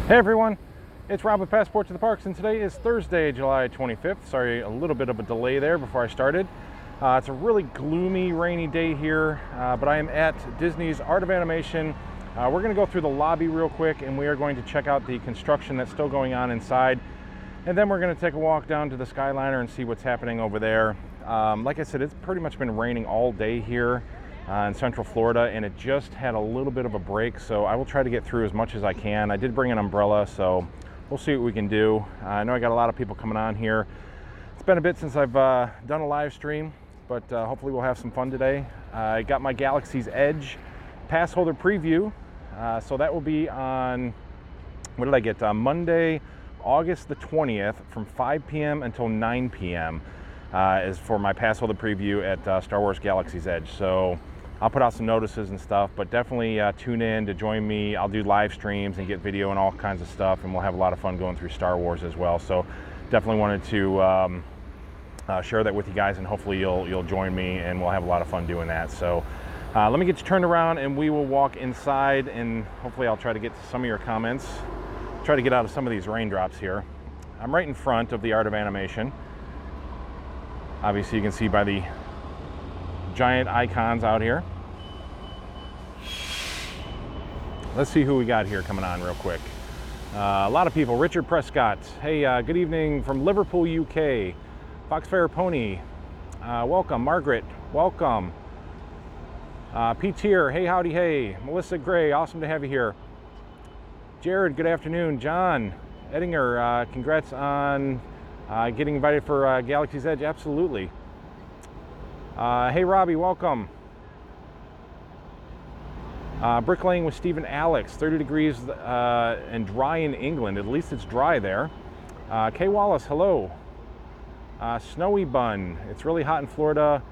Hey everyone, it's Rob with Passport to the Parks, and today is Thursday, July 25th. Sorry, a little bit of a delay there before I started. It's a really gloomy, rainy day here, but I am at Disney's Art of Animation. We're going to go through the lobby real quick, and we are going to check out the construction that's still going on inside. And then we're going to take a walk down to the Skyliner and see what's happening over there. Like I said, it's pretty much been raining all day here in Central Florida, and it just had a little bit of a break, so I will try to get through as much as I can. I did bring an umbrella, so we'll see what we can do. I know I got a lot of people coming on here. It's been a bit since I've done a live stream, but hopefully we'll have some fun today. I got my Galaxy's Edge pass holder preview, so that will be on, what did I get? Monday, August the 20th from 5 p.m. until 9 p.m. Is for my pass holder preview at Star Wars Galaxy's Edge. So I'll put out some notices and stuff, but definitely tune in to join me. I'll do live streams and get video and all kinds of stuff, and we'll have a lot of fun going through Star Wars as well. So definitely wanted to share that with you guys, and hopefully you'll join me, and we'll have a lot of fun doing that. So let me get you turned around, and we will walk inside, and hopefully I'll try to get to some of your comments. Try to get out of some of these raindrops here. I'm right in front of the Art of Animation. Obviously you can see by the giant icons out here. Let's see who we got here coming on real quick. A lot of people. Richard Prescott. Hey, good evening from Liverpool, UK. Foxfair Pony. Welcome. Margaret, welcome. Pete here. Hey, howdy, hey. Melissa Gray, awesome to have you here. Jared, good afternoon. John Ettinger, congrats on getting invited for Galaxy's Edge. Absolutely. Hey Robbie, welcome. Bricklaying with Stephen Alex, 30 degrees and dry in England. At least it's dry there. Kay Wallace, hello. Snowy Bun, it's really hot in Florida.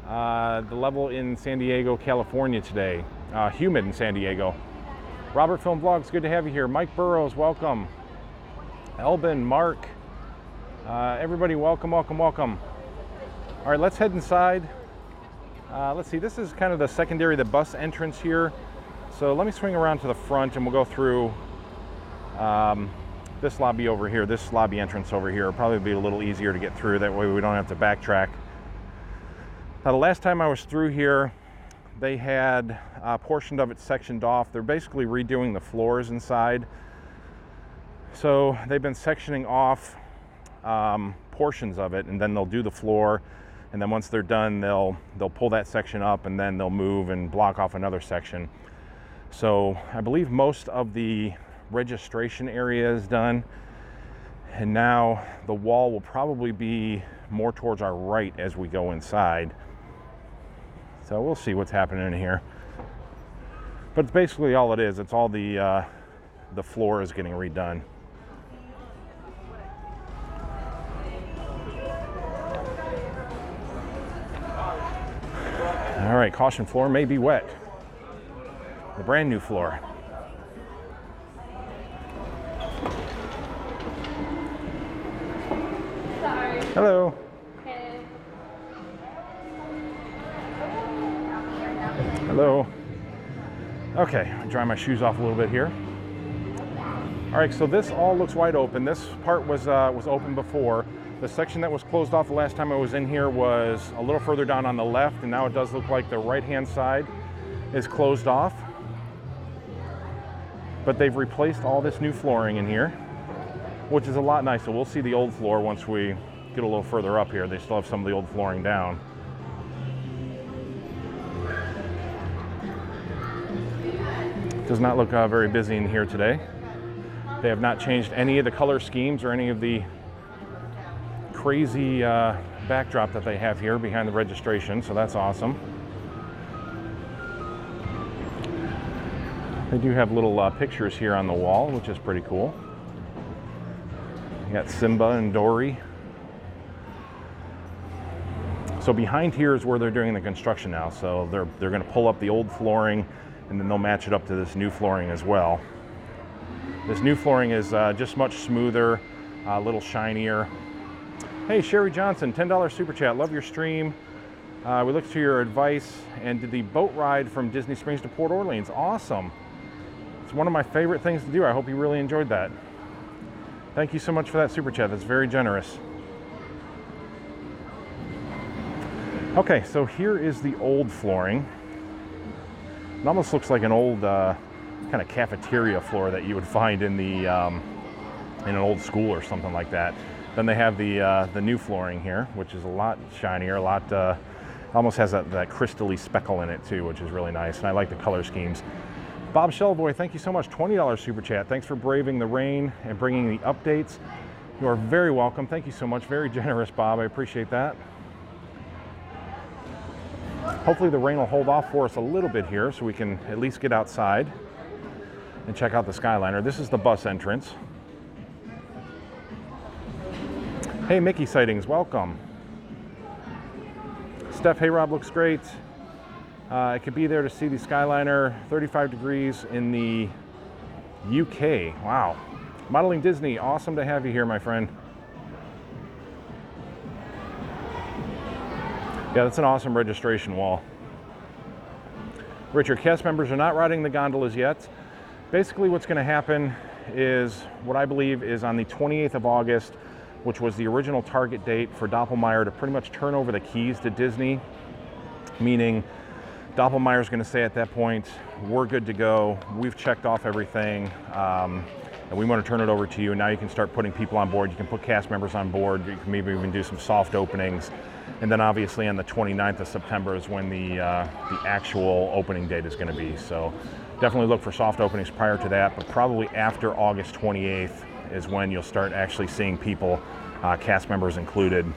The level in San Diego, California today. Humid in San Diego. Robert Film Vlogs, good to have you here. Mike Burrows, welcome. Elbin, Mark, everybody, welcome, welcome, welcome. All right, let's head inside. Let's see, this is kind of the secondary, the bus entrance here. So let me swing around to the front, and we'll go through this lobby over here, this lobby entrance over here. It'll probably be a little easier to get through. That way we don't have to backtrack. Now, the last time I was through here, they had a portion of it sectioned off. They're basically redoing the floors inside. So they've been sectioning off portions of it, and then they'll do the floor, and then once they're done, they'll pull that section up, and then they'll move and block off another section. So I believe most of the registration area is done, and now the wall will probably be more towards our right as we go inside. So we'll see what's happening in here. But it's basically all it is. It's all the floor is getting redone. All right, caution, floor may be wet. The brand new floor. Sorry. Hello. Hey. Hello. Okay, I'll dry my shoes off a little bit here. All right, so this all looks wide open. This part was open before. The section that was closed off the last time I was in here was a little further down on the left, and now it does look like the right-hand side is closed off. But they've replaced all this new flooring in here, which is a lot nicer. We'll see the old floor once we get a little further up here. They still have some of the old flooring down. Does not look very busy in here today. They have not changed any of the color schemes or any of the crazy backdrop that they have here behind the registration, so that's awesome. They do have little pictures here on the wall, which is pretty cool. You got Simba and Dory. So behind here is where they're doing the construction now. So they're going to pull up the old flooring, and then they'll match it up to this new flooring as well. This new flooring is just much smoother, a little shinier. Hey, Sherry Johnson, $10 super chat. Love your stream. We looked to your advice and did the boat ride from Disney Springs to Port Orleans. Awesome. It's one of my favorite things to do. I hope you really enjoyed that. Thank you so much for that super chat. That's very generous. Okay, so here is the old flooring. It almost looks like an old kind of cafeteria floor that you would find in the in an old school or something like that. Then they have the new flooring here, which is a lot shinier, a lot almost has that crystally speckle in it too, which is really nice. And I like the color schemes. Bob Shellboy, thank you so much. $20 super chat. Thanks for braving the rain and bringing the updates. You are very welcome. Thank you so much. Very generous, Bob. I appreciate that. Hopefully the rain will hold off for us a little bit here so we can at least get outside and check out the Skyliner. This is the bus entrance. Hey, Mickey Sightings, welcome. Steph, hey Rob, looks great. I could be there to see the Skyliner, 35 degrees in the UK. Wow. Modeling Disney, awesome to have you here, my friend. Yeah, that's an awesome registration wall. Richard, cast members are not riding the gondolas yet. Basically what's going to happen is what I believe is on the 28th of August, which was the original target date for Doppelmayr to pretty much turn over the keys to Disney, meaning Doppelmayr is going to say at that point, we're good to go, we've checked off everything, and we want to turn it over to you. And now you can start putting people on board. You can put cast members on board. You can maybe even do some soft openings. And then obviously on the 29th of September is when the actual opening date is going to be. So definitely look for soft openings prior to that, but probably after August 28th is when you'll start actually seeing people, cast members included,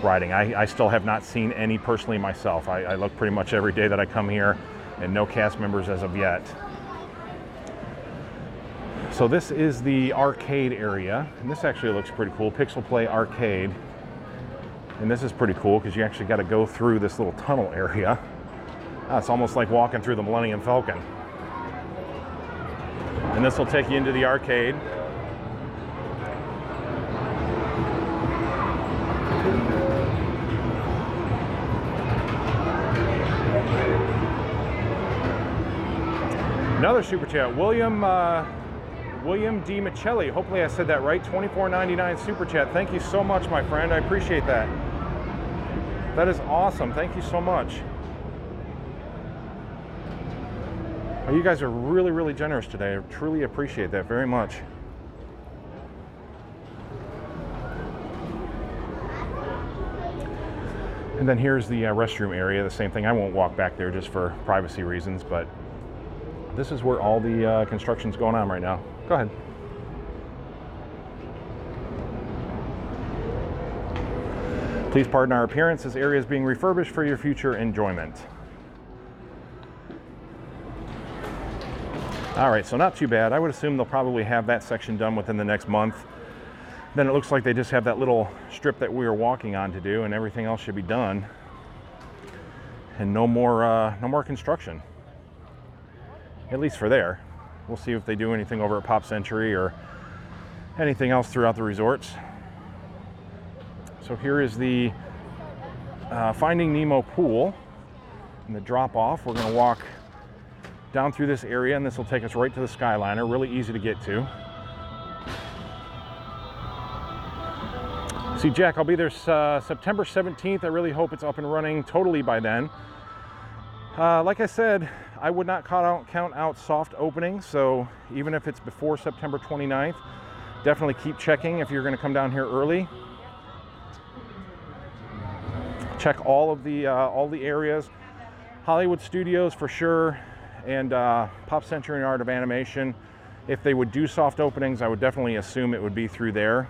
riding. I still have not seen any personally myself. I look pretty much every day that I come here, and no cast members as of yet. So this is the arcade area, and this actually looks pretty cool. Pixel Play Arcade. And this is pretty cool because you actually got to go through this little tunnel area. It's almost like walking through the Millennium Falcon. And this will take you into the arcade. Another super chat, William D. Michelli. Hopefully I said that right. $24.99 super chat. Thank you so much, my friend. I appreciate that. That is awesome. Thank you so much. Oh, you guys are really, really generous today. I truly appreciate that very much. And then here's the restroom area. The same thing. I won't walk back there just for privacy reasons, but this is where all the construction's going on right now. Go ahead. Please pardon our appearance. This area is being refurbished for your future enjoyment. All right, so not too bad. I would assume they'll probably have that section done within the next month. Then it looks like they just have that little strip that we were walking on to do, and everything else should be done. And no more construction. At least for there. We'll see if they do anything over at Pop Century or anything else throughout the resorts. So here is the Finding Nemo pool and the drop off. We're going to walk down through this area, and this will take us right to the Skyliner. Really easy to get to. See, Jack, I'll be there September 17th. I really hope it's up and running totally by then. Like I said, I would not count out soft openings, so even if it's before September 29th, definitely keep checking if you're going to come down here early. Check all the areas. Hollywood Studios for sure, and Pop Century and Art of Animation. If they would do soft openings, I would definitely assume it would be through there.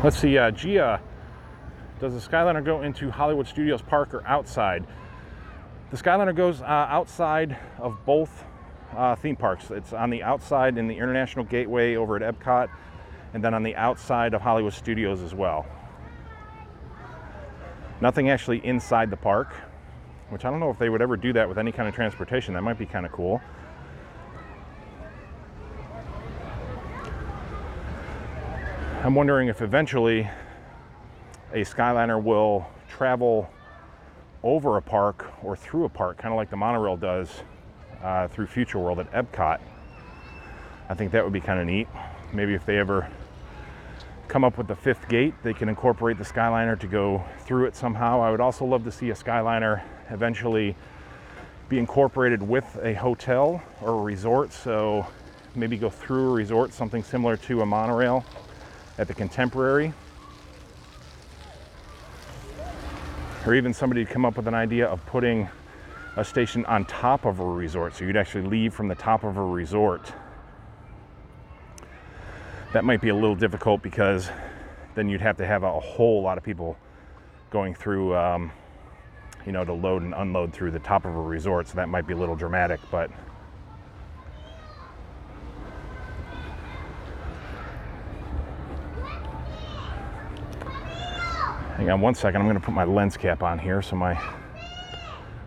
Let's see, Gia, does the Skyliner go into Hollywood Studios Park or outside? The Skyliner goes outside of both theme parks. It's on the outside in the International Gateway over at Epcot, and then on the outside of Hollywood Studios as well. Nothing actually inside the park, which I don't know if they would ever do that with any kind of transportation. That might be kind of cool. I'm wondering if eventually a Skyliner will travel over a park or through a park, kind of like the monorail does through Future World at Epcot. I think that would be kind of neat. Maybe if they ever come up with the fifth gate, they can incorporate the Skyliner to go through it somehow. I would also love to see a Skyliner eventually be incorporated with a hotel or a resort. So maybe go through a resort, something similar to a monorail at the Contemporary. Or even somebody come up with an idea of putting a station on top of a resort. So you'd actually leave from the top of a resort. That might be a little difficult because then you'd have to have a whole lot of people going through, to load and unload through the top of a resort. So that might be a little dramatic, but hang on one second. I'm going to put my lens cap on here so my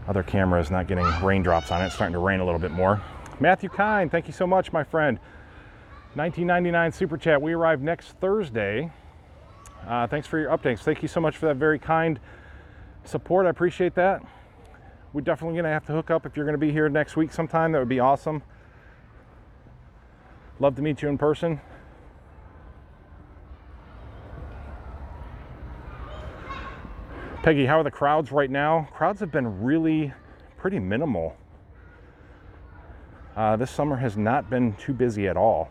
other camera is not getting raindrops on it. It's starting to rain a little bit more. Matthew Kine, thank you so much, my friend. 1999 Super Chat. We arrive next Thursday. Thanks for your updates. Thank you so much for that very kind support. I appreciate that. We're definitely going to have to hook up if you're going to be here next week sometime. That would be awesome. Love to meet you in person. Peggy, how are the crowds right now? Crowds have been really pretty minimal. This summer has not been too busy at all.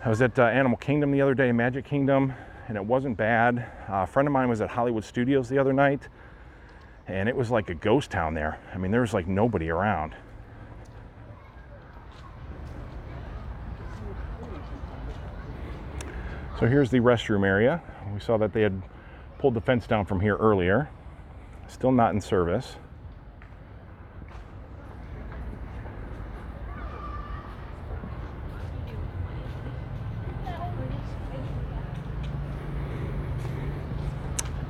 I was at Animal Kingdom the other day, Magic Kingdom, and it wasn't bad. A friend of mine was at Hollywood Studios the other night, and it was like a ghost town there. I mean, there was like nobody around. So here's the restroom area. We saw that they had pulled the fence down from here earlier. Still not in service.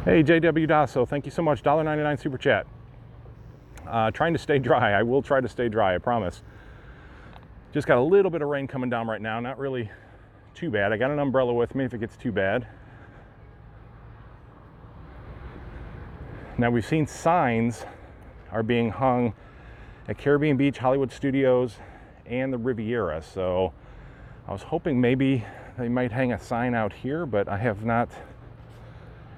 Hey, JW Dasso, thank you so much. $1.99 Super Chat. Trying to stay dry. I will try to stay dry, I promise. Just got a little bit of rain coming down right now. Not really too bad. I got an umbrella with me if it gets too bad. Now, we've seen signs are being hung at Caribbean Beach, Hollywood Studios, and the Riviera. So I was hoping maybe they might hang a sign out here, but I have not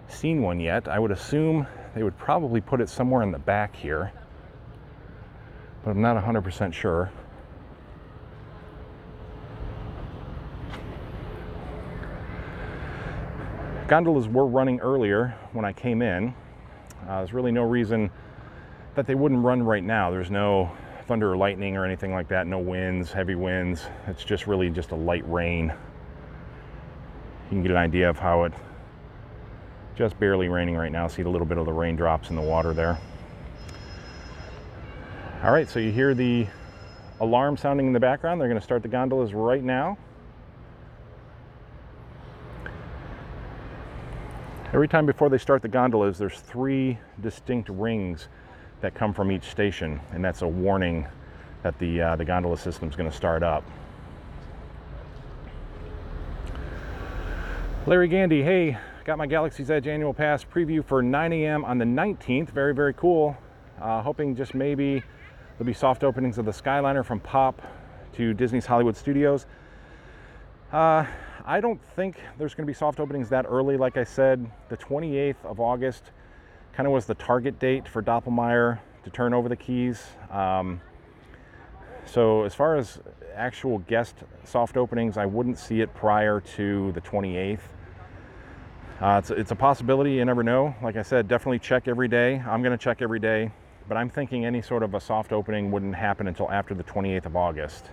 seen one yet. I would assume they would probably put it somewhere in the back here, but I'm not 100% sure. Gondolas were running earlier when I came in. There's really no reason that they wouldn't run right now. There's no thunder or lightning or anything like that, no winds, heavy winds. It's just really just a light rain. You can get an idea of how it just barely raining right now. See a little bit of the raindrops in the water there. All right, so you hear the alarm sounding in the background. They're going to start the gondolas right now. Every time before they start the gondolas, there's 3 distinct rings that come from each station, and that's a warning that the gondola system is going to start up. Larry Gandy, hey, got my Galaxy's Edge annual pass preview for 9 a.m. on the 19th. Very, very cool. Hoping just maybe there'll be soft openings of the Skyliner from Pop to Disney's Hollywood Studios. I don't think there's going to be soft openings that early. Like I said, the 28th of August kind of was the target date for Doppelmayr to turn over the keys. So as far as actual guest soft openings, I wouldn't see it prior to the 28th. It's a possibility, you never know. Like I said, definitely check every day. I'm going to check every day, but I'm thinking any sort of a soft opening wouldn't happen until after the 28th of August.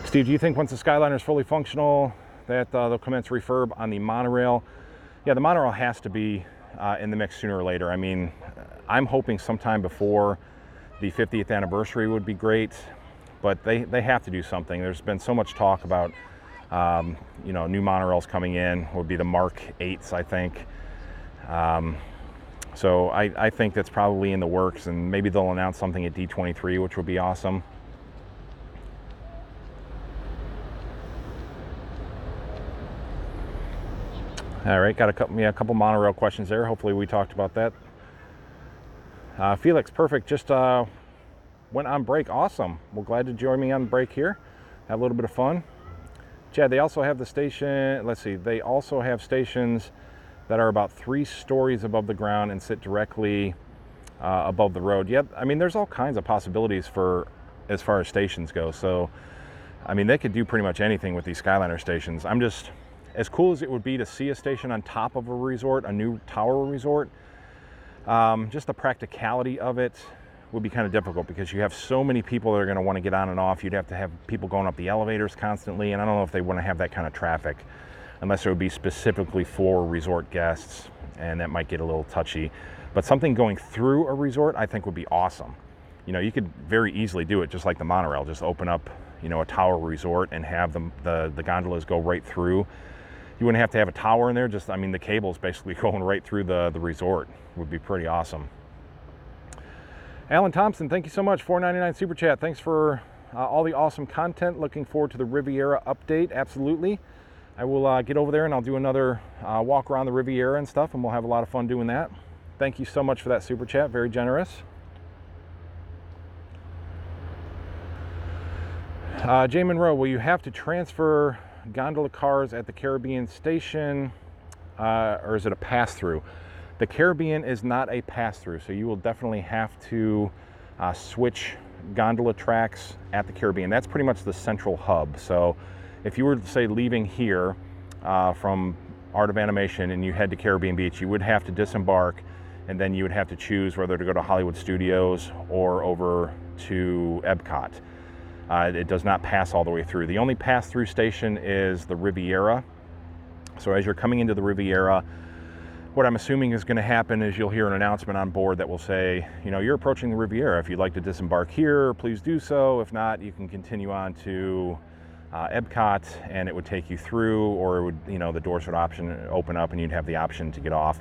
Steve, do you think once the Skyliner is fully functional that they'll commence refurb on the monorail? Yeah, the monorail has to be in the mix sooner or later. I mean, I'm hoping sometime before the 50th anniversary would be great, but they have to do something. There's been so much talk about, you know, new monorails coming in, would be the Mark 8s, I think. So I think that's probably in the works, and maybe they'll announce something at D23, which would be awesome. All right, got a couple monorail questions there. Hopefully we talked about that. Felix, perfect. Just went on break. Awesome. Well, glad to join me on break here. Have a little bit of fun. Chad, they also have the station. Let's see. They also have stations that are about 3 stories above the ground and sit directly above the road. Yep. I mean, there's all kinds of possibilities for as far as stations go. So, I mean, they could do pretty much anything with these Skyliner stations. I'm just, as cool as it would be to see a station on top of a resort, a new tower resort, just the practicality of it would be kind of difficult because you have so many people that are going to want to get on and off. You'd have to have people going up the elevators constantly, and I don't know if they want to have that kind of traffic unless it would be specifically for resort guests, and that might get a little touchy. But something going through a resort I think would be awesome. You know, you could very easily do it just like the monorail, just open up, you know, a tower resort and have the gondolas go right through. You wouldn't have to have a tower in there, just, I mean, the cable's basically going right through the resort. Would be pretty awesome. Alan Thompson, thank you so much. $4.99 Super Chat. Thanks for all the awesome content. Looking forward to the Riviera update. Absolutely. I will get over there and I'll do another walk around the Riviera and stuff, and we'll have a lot of fun doing that. Thank you so much for that Super Chat. Very generous. Jay Monroe, will you have to transfer gondola cars at the Caribbean station, or is it a pass-through? The Caribbean is not a pass-through, so you will definitely have to switch gondola tracks at the Caribbean. That's pretty much the central hub. So if you were to say leaving here from Art of Animation and you head to Caribbean Beach, you would have to disembark, and then you would have to choose whether to go to Hollywood Studios or over to Epcot. It does not pass all the way through. The only pass-through station is the Riviera. So as you're coming into the Riviera, what I'm assuming is going to happen is you'll hear an announcement on board that will say, you know, you're approaching the Riviera. If you'd like to disembark here, please do so. If not, you can continue on to Epcot, and it would take you through, or it would, you know, the doors would open up and you'd have the option to get off.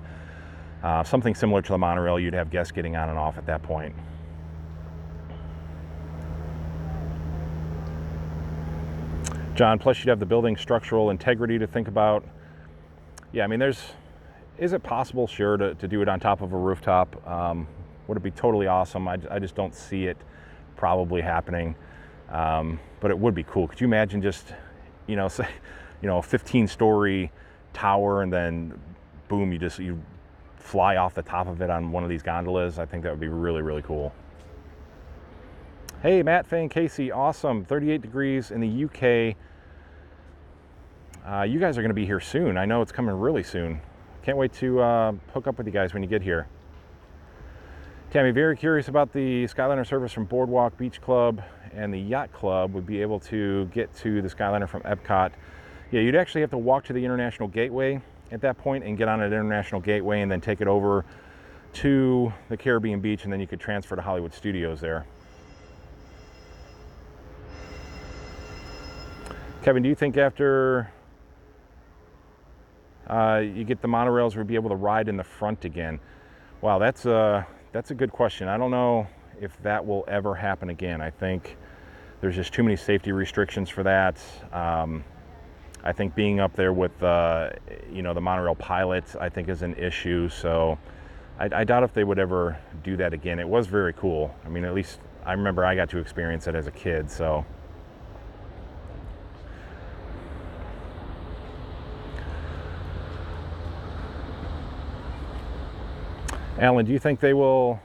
Something similar to the monorail, you'd have guests getting on and off at that point. John, plus you'd have the building structural integrity to think about. Yeah, I mean, is it possible? Sure, to do it on top of a rooftop. Would it be totally awesome? I just don't see it probably happening. But it would be cool. Could you imagine just, you know, say, you know, a 15-story tower, and then boom, you fly off the top of it on one of these gondolas? I think that would be really, really cool. Hey, Matt, Faye, and Casey, awesome. 38 degrees in the UK. You guys are going to be here soon. I know it's coming really soon. Can't wait to hook up with you guys when you get here. Tammy, very curious about the Skyliner service from Boardwalk, Beach Club, and the Yacht Club. Would be able to get to the Skyliner from Epcot. Yeah, you'd actually have to walk to the International Gateway at that point and get on an International Gateway and then take it over to the Caribbean Beach, and then you could transfer to Hollywood Studios there. Kevin, do you think after you get the monorails, we'll be able to ride in the front again? Wow, that's a good question. I don't know if that will ever happen again. I think there's just too many safety restrictions for that. I think being up there with you know, the monorail pilots, I think, is an issue. So I doubt if they would ever do that again. It was very cool. I mean, at least I remember I got to experience it as a kid. So. Alan, do you think they will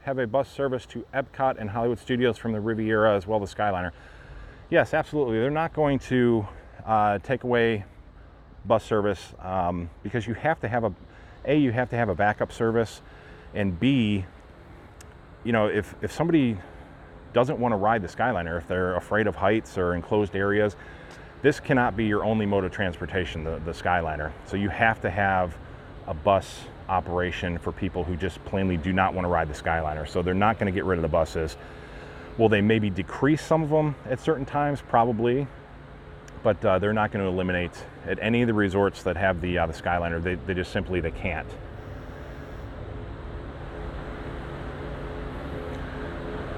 have a bus service to Epcot and Hollywood Studios from the Riviera as well as Skyliner? Yes, absolutely. They're not going to take away bus service because you have to have you have to have a backup service, and B, you know, if somebody doesn't want to ride the Skyliner, if they're afraid of heights or enclosed areas, this cannot be your only mode of transportation, the Skyliner. So you have to have a bus operation for people who just plainly do not want to ride the Skyliner. So they're not going to get rid of the buses. Will they maybe decrease some of them at certain times? Probably. But they're not going to eliminate at any of the resorts that have the Skyliner. They just simply, they can't.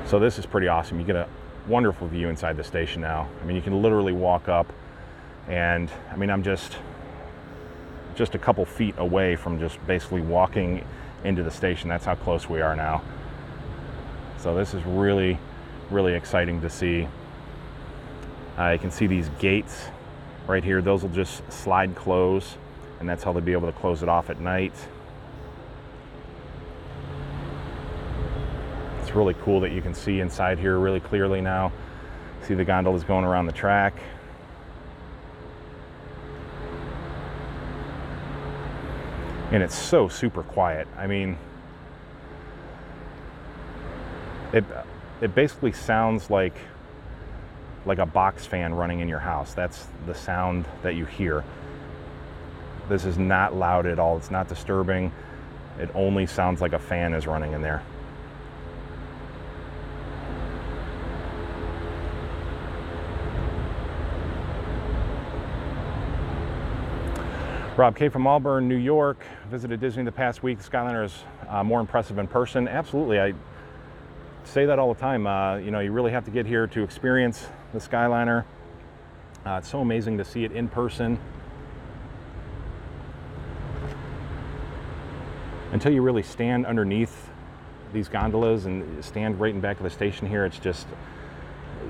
So this is pretty awesome. You get a wonderful view inside the station now. I mean, you can literally walk up, and I mean, I'm just a couple feet away from just basically walking into the station. That's how close we are now. So this is really, really exciting to see. You can see these gates right here. Those will just slide close, and that's how they'll be able to close it off at night. It's really cool that you can see inside here really clearly now. See the gondolas going around the track. And it's so super quiet. I mean, it basically sounds like a box fan running in your house. That's the sound that you hear. This is not loud at all. It's not disturbing. It only sounds like a fan is running in there. Rob K. from Auburn, New York. Visited Disney the past week. The Skyliner is more impressive in person. Absolutely, I say that all the time. You know, you really have to get here to experience the Skyliner. It's so amazing to see it in person. Until you really stand underneath these gondolas and stand right in back of the station here, it's just,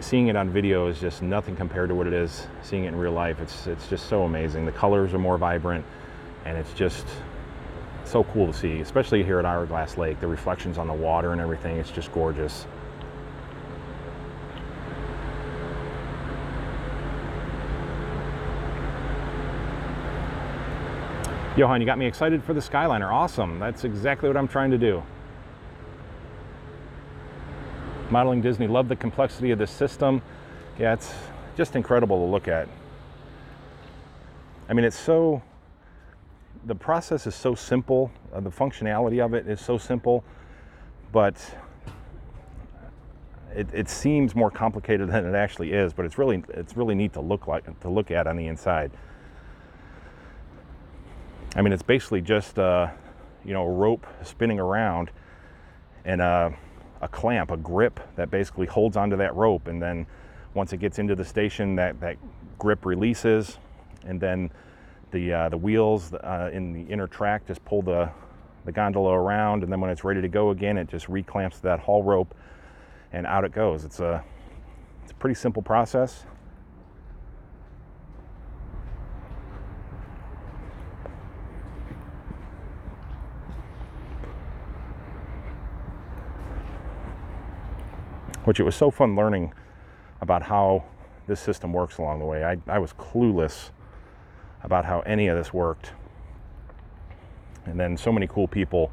seeing it on video is just nothing compared to what it is seeing it in real life. It's just so amazing. The colors are more vibrant, and it's just so cool to see, especially here at Hourglass Lake. The reflections on the water and everything, it's just gorgeous. Johan, you got me excited for the Skyliner. Awesome. That's exactly what I'm trying to do. Modeling Disney, love the complexity of this system. Yeah, it's just incredible to look at. I mean, the process is so simple, the functionality of it is so simple, but it seems more complicated than it actually is. But it's really neat to look at on the inside. I mean, it's basically just you know, a rope spinning around, and a clamp, a grip that basically holds onto that rope, and then once it gets into the station, that grip releases, and then the wheels in the inner track just pull the gondola around, and then when it's ready to go again, it just reclamps that haul rope, and out it goes. It's a pretty simple process. Which it was so fun learning about how this system works along the way. I was clueless about how any of this worked. And then so many cool people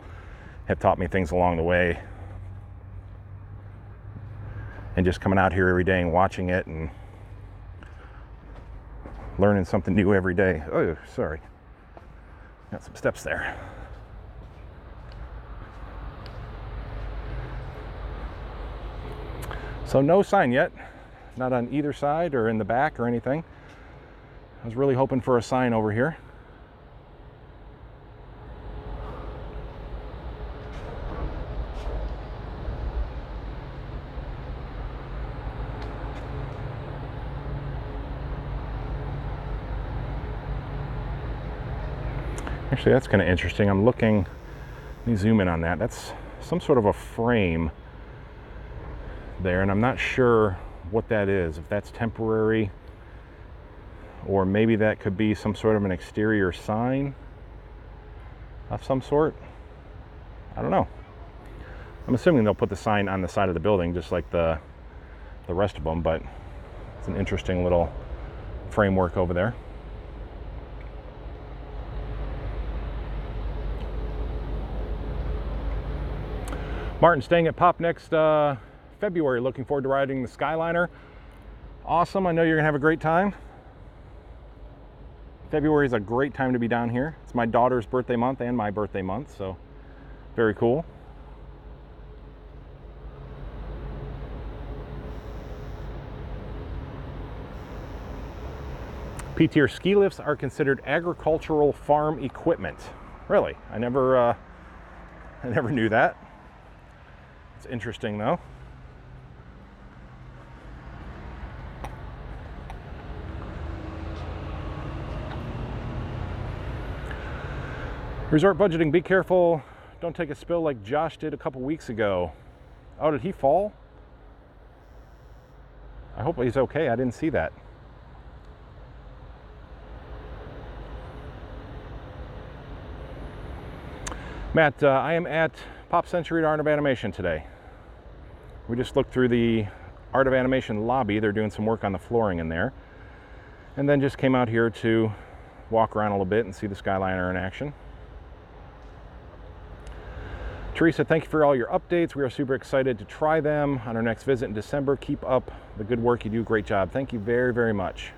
have taught me things along the way. And just coming out here every day and watching it and learning something new every day. Oh, sorry. Got some steps there. So no sign yet, not on either side or in the back or anything. I was really hoping for a sign over here. Actually, that's kind of interesting. I'm looking, let me zoom in on that. That's some sort of a frame there, and I'm not sure what that is, if that's temporary, or maybe that could be some sort of an exterior sign of some sort. I don't know. I'm assuming they'll put the sign on the side of the building just like the rest of them, but it's an interesting little framework over there. Martin staying at Pop next February. Looking forward to riding the Skyliner. Awesome. I know you're gonna have a great time. February is a great time to be down here. It's my daughter's birthday month and my birthday month, so very cool. P-tier ski lifts are considered agricultural farm equipment. Really, I never knew that. It's interesting though. Resort budgeting, be careful. Don't take a spill like Josh did a couple weeks ago. Oh, did he fall? I hope he's okay. I didn't see that. Matt, I am at Pop Century Art of Animation today. We just looked through the Art of Animation lobby. They're doing some work on the flooring in there. And then just came out here to walk around a little bit and see the Skyliner in action. Teresa, thank you for all your updates. We are super excited to try them on our next visit in December. Keep up the good work you do. Great job. Thank you very, very much.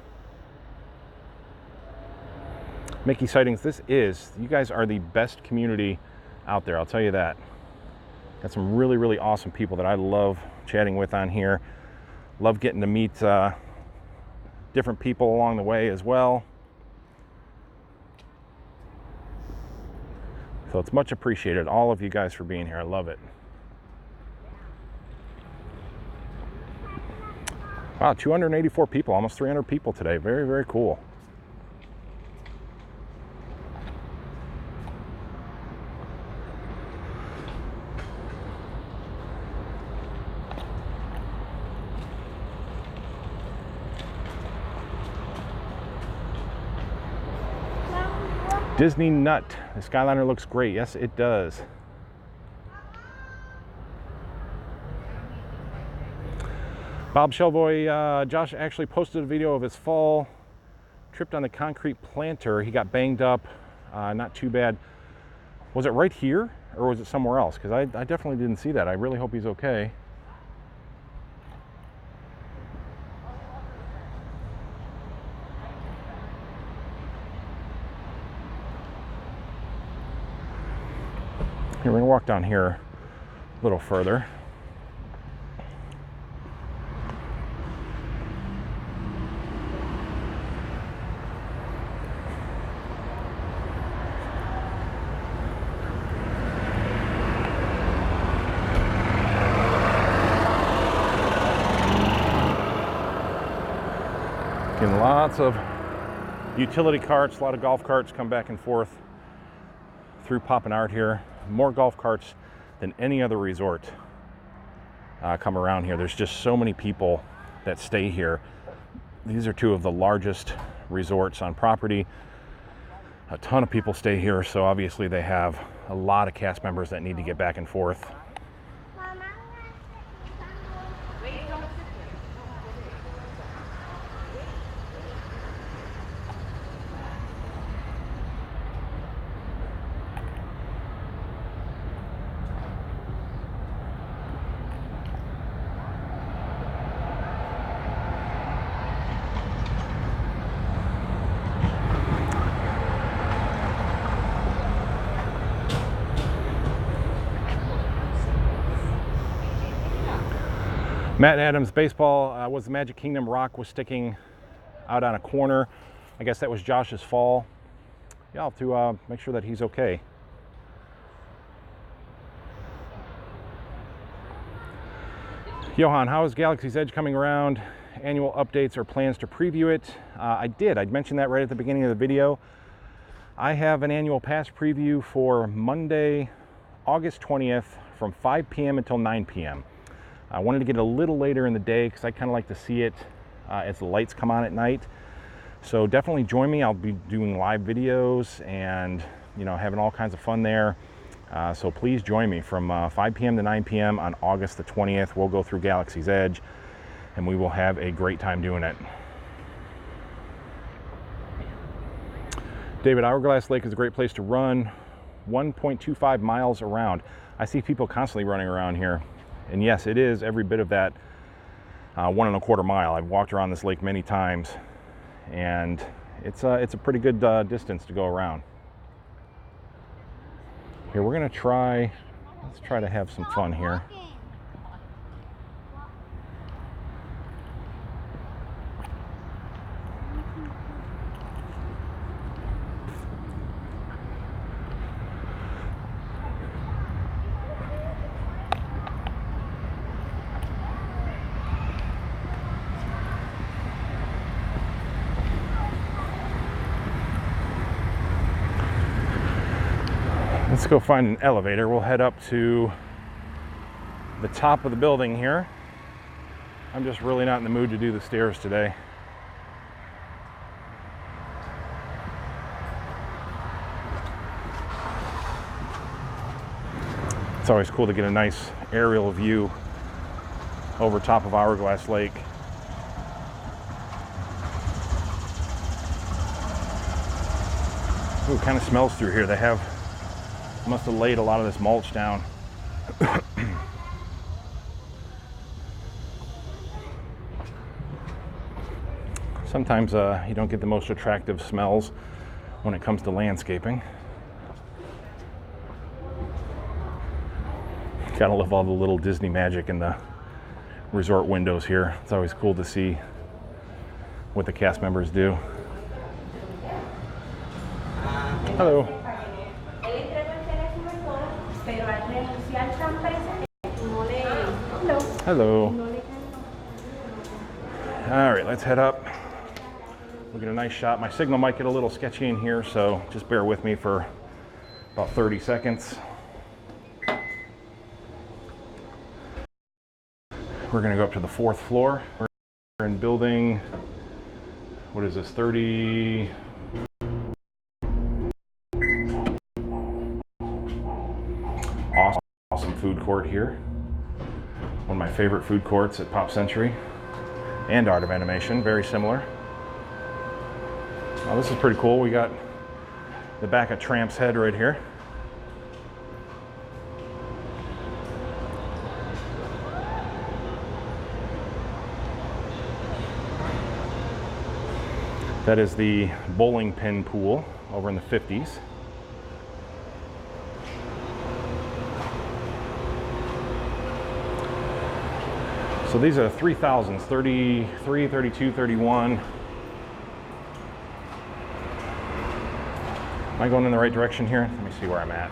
Mickey Sightings, you guys are the best community out there, I'll tell you that. Got some really, really awesome people that I love chatting with on here. Love getting to meet different people along the way as well. So it's much appreciated, all of you guys, for being here. I love it. Wow, 284 people, almost 300 people today. Very, very cool. Disney Nut. The Skyliner looks great. Yes, it does. Bob Shelvoy, Josh actually posted a video of his fall. Tripped on the concrete planter. He got banged up. Not too bad. Was it right here or was it somewhere else? Because I definitely didn't see that. I really hope he's okay. Here, we're gonna walk down here a little further. Getting lots of utility carts, a lot of golf carts come back and forth through Pop and Art here. More golf carts than any other resort come around here. There's just so many people that stay here. These are two of the largest resorts on property. A ton of people stay here, so obviously they have a lot of cast members that need to get back and forth. Matt Adams, baseball was the Magic Kingdom rock was sticking out on a corner. I guess that was Josh's fall. Yeah, I'll have to make sure that he's okay. Johan, how is Galaxy's Edge coming around? Annual updates or plans to preview it? I did. I'd mentioned that right at the beginning of the video. I have an annual pass preview for Monday, August 20th from 5 p.m. until 9 p.m. I wanted to get a little later in the day because I kind of like to see it as the lights come on at night. So definitely join me. I'll be doing live videos and, you know, having all kinds of fun there. So please join me from 5 p.m. to 9 p.m. on August the 20th. We'll go through Galaxy's Edge and we will have a great time doing it. David, Hourglass Lake is a great place to run. 1.25 miles around. I see people constantly running around here. And yes, it is every bit of that 1.25 miles. I've walked around this lake many times and it's a pretty good distance to go around. Here, we're gonna let's try to have some fun here. Let's go find an elevator. We'll head up to the top of the building here. I'm just really not in the mood to do the stairs today. It's always cool to get a nice aerial view over top of Hourglass Lake. Ooh, it kind of smells through here. Must have laid a lot of this mulch down. Sometimes you don't get the most attractive smells when it comes to landscaping. Gotta love all the little Disney magic in the resort windows here. It's always cool to see what the cast members do. Hello. Hello. All right, let's head up. We'll get a nice shot. My signal might get a little sketchy in here, so just bear with me for about 30 seconds. We're gonna go up to the 4th floor. We're in building, what is this, 30? Awesome food court here. One of my favorite food courts at Pop Century and Art of Animation, very similar. Oh, this is pretty cool. We got the back of Tramp's head right here. That is the bowling pin pool over in the 50s. So these are 3000s, 33, 32, 31. Am I going in the right direction here? Let me see where I'm at.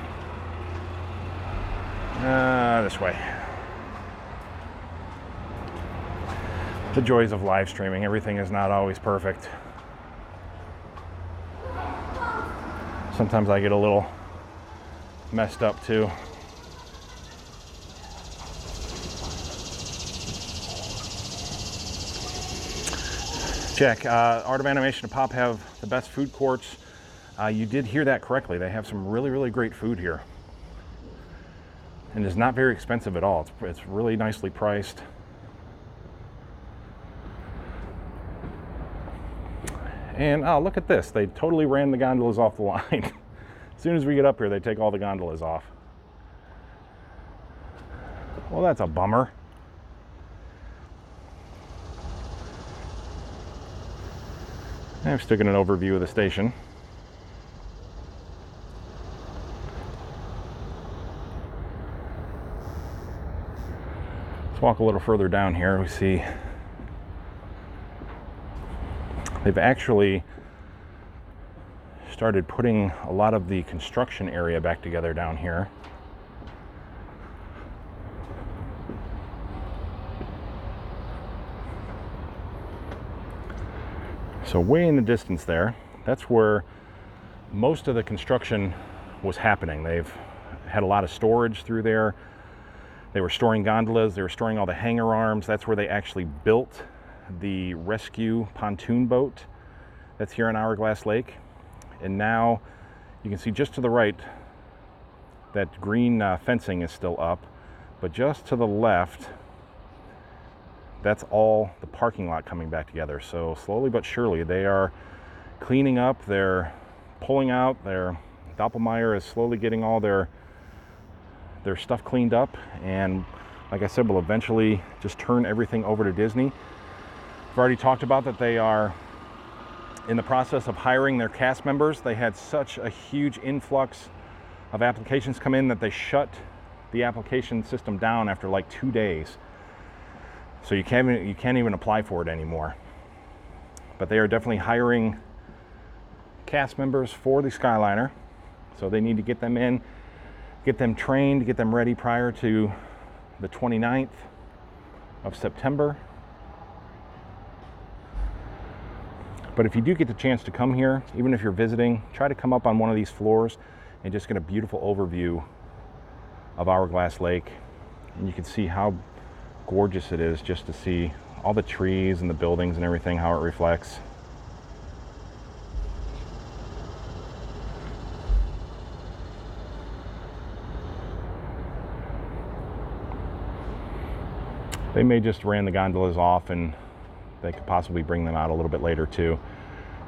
This way. The joys of live streaming. Everything is not always perfect. Sometimes I get a little messed up too. Check. Art of Animation and Pop have the best food courts. You did hear that correctly. They have some really, really great food here. And it's not very expensive at all. It's really nicely priced. And oh, look at this. They totally ran the gondolas off the line. As soon as we get up here, they take all the gondolas off. Well, that's a bummer. I'm sticking an overview of the station. Let's walk a little further down here. We see they've actually started putting a lot of the construction area back together down here. So way in the distance there, that's where most of the construction was happening. They've had a lot of storage through there. They were storing gondolas, they were storing all the hanger arms. That's where they actually built the rescue pontoon boat that's here on Hourglass Lake. And now you can see just to the right, that green fencing is still up, but just to the left, that's all the parking lot coming back together. So slowly but surely they are cleaning up, they're pulling out, their Doppelmayr is slowly getting all their stuff cleaned up, and like I said, we'll eventually just turn everything over to Disney. I've already talked about that they are in the process of hiring their cast members. They had such a huge influx of applications come in that they shut the application system down after like 2 days. So you can't even apply for it anymore. But they are definitely hiring cast members for the Skyliner. So they need to get them in, get them trained, get them ready prior to the 29th of September. But if you do get the chance to come here, even if you're visiting, try to come up on one of these floors and just get a beautiful overview of Hourglass Lake. And you can see how gorgeous it is just to see all the trees and the buildings and everything, how it reflects. They may just ran the gondolas off, and they could possibly bring them out a little bit later too.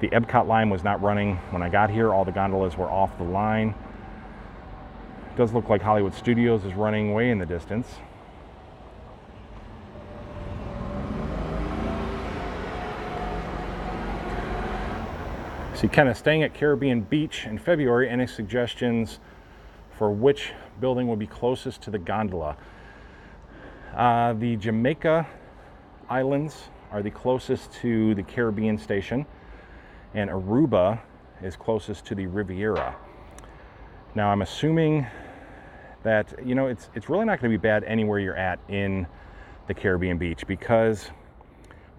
The Epcot line was not running when I got here. All the gondolas were off the line. It does look like Hollywood Studios is running way in the distance. So kind of staying at Caribbean Beach in February, any suggestions for which building would be closest to the gondola? The Jamaica Islands are the closest to the Caribbean station, and Aruba is closest to the Riviera. Now I'm assuming that, you know, it's really not going to be bad anywhere you're at in the Caribbean Beach, because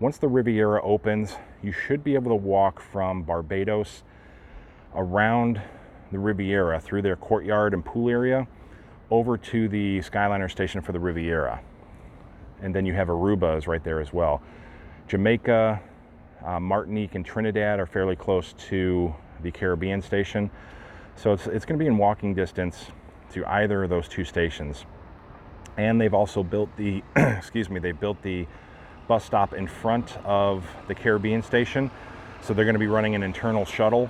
once the Riviera opens, you should be able to walk from Barbados around the Riviera through their courtyard and pool area over to the Skyliner station for the Riviera. And then you have Aruba is right there as well. Jamaica, Martinique, and Trinidad are fairly close to the Caribbean station. So it's going to be in walking distance to either of those two stations. And they've also built the, they built the bus stop in front of the Caribbean station. So they're going to be running an internal shuttle.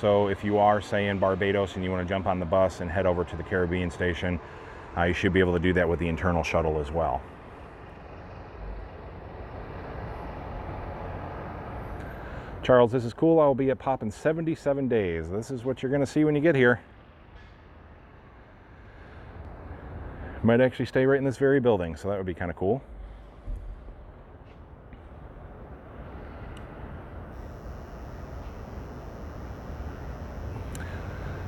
So if you are, say, in Barbados and you want to jump on the bus and head over to the Caribbean station, you should be able to do that with the internal shuttle as well. Charles, this is cool. I'll be at Pop in 77 days. This is what you're going to see when you get here. Might actually stay right in this very building, so that would be kind of cool.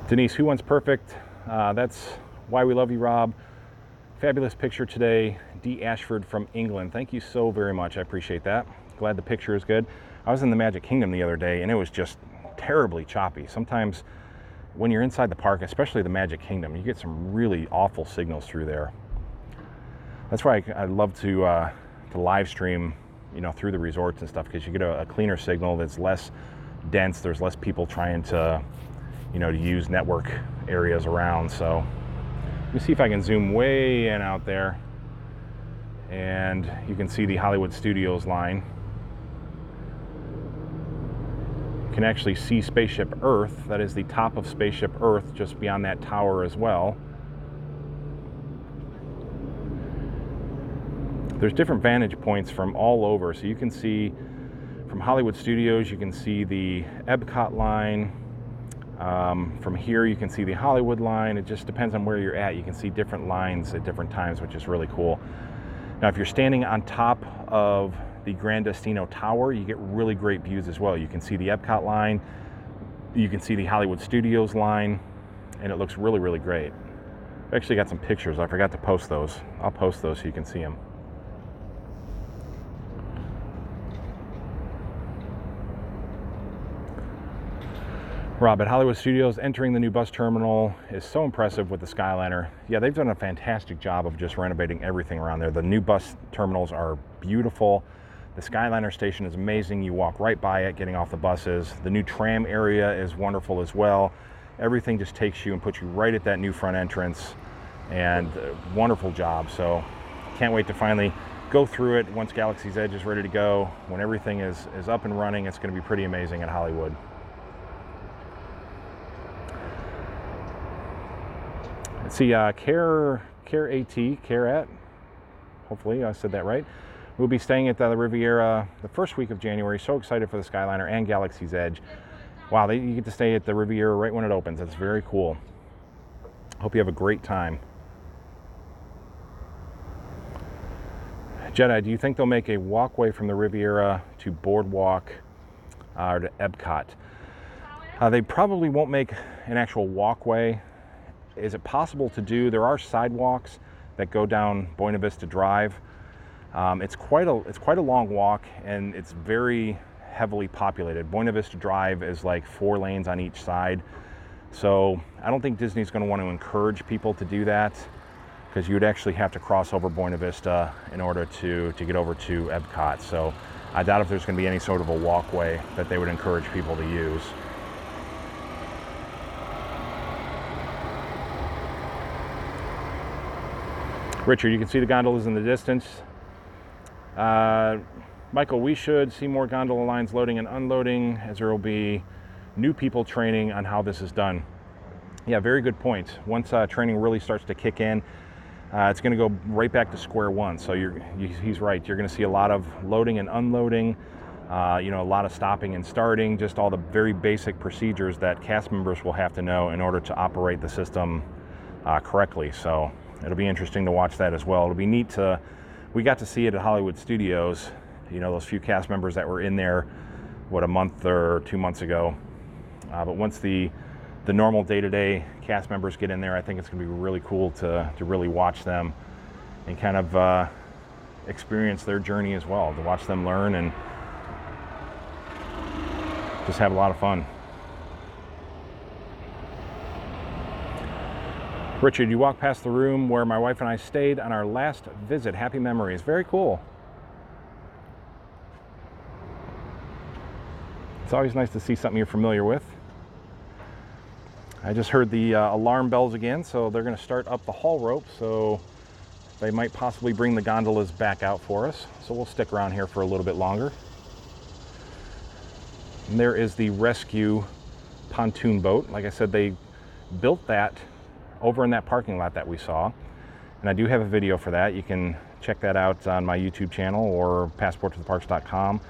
Denise, who wants perfect? That's why we love you, Rob. Fabulous picture today. D. Ashford from England. Thank you so very much. I appreciate that. Glad the picture is good. I was in the Magic Kingdom the other day, and it was just terribly choppy. Sometimes when you're inside the park, especially the Magic Kingdom, you get some really awful signals through there. That's why I love to live stream, you know, through the resorts and stuff, because you get a cleaner signal that's less dense. There's less people trying to, you know, to use network areas around. So let me see if I can zoom way in out there, and you can see the Hollywood Studios line. You can actually see Spaceship Earth. That is the top of Spaceship Earth, just beyond that tower as well. There's different vantage points from all over, so you can see from Hollywood Studios, you can see the Epcot line. From here you can see the Hollywood line. It just depends on where you're at. You can see different lines at different times, which is really cool. Now if you're standing on top of the Grand Destino Tower, you get really great views as well. You can see the Epcot line, you can see the Hollywood Studios line, and it looks really, really great. I've actually got some pictures. I forgot to post those. I'll post those so you can see them. Rob, at Hollywood Studios, entering the new bus terminal is so impressive with the Skyliner. Yeah, they've done a fantastic job of just renovating everything around there. The new bus terminals are beautiful. The Skyliner station is amazing. You walk right by it getting off the buses. The new tram area is wonderful as well. Everything just takes you and puts you right at that new front entrance, and wonderful job. So can't wait to finally go through it once Galaxy's Edge is ready to go. When everything is up and running, it's going to be pretty amazing at Hollywood. Let's see, Care at, hopefully I said that right. We'll be staying at the Riviera the first week of January. So excited for the Skyliner and Galaxy's Edge. Wow, you get to stay at the Riviera right when it opens. That's very cool. Hope you have a great time. Jedi, do you think they'll make a walkway from the Riviera to Boardwalk or to Epcot? They probably won't make an actual walkway. Is it possible to do? There are sidewalks that go down Buena Vista Drive. It's quite a long walk, and it's very heavily populated. Buena Vista Drive is like 4 lanes on each side. So I don't think Disney's going to want to encourage people to do that, because you would actually have to cross over Buena Vista in order to get over to Epcot. So I doubt if there's going to be any sort of a walkway that they would encourage people to use. Richard, you can see the gondolas in the distance. Michael, we should see more gondola lines loading and unloading, as there will be new people training on how this is done. Yeah, very good point. Once training really starts to kick in, it's going to go right back to square one. So he's right. You're going to see a lot of loading and unloading, a lot of stopping and starting, just all the very basic procedures that cast members will have to know in order to operate the system correctly. So it'll be interesting to watch that as well. It'll be neat we got to see it at Hollywood Studios, those few cast members that were in there, a month or 2 months ago. But once the normal day-to-day cast members get in there, I think it's going to be really cool to really watch them and kind of experience their journey as well, to watch them learn and just have a lot of fun. Richard, you walk past the room where my wife and I stayed on our last visit. Happy memories. Very cool. It's always nice to see something you're familiar with. I just heard the alarm bells again, so they're going to start up the haul rope, so they might possibly bring the gondolas back out for us. So we'll stick around here for a little bit longer. And there is the rescue pontoon boat. Like I said, they built that over in that parking lot that we saw, and I do have a video for that. You can check that out on my YouTube channel or passporttotheparks.com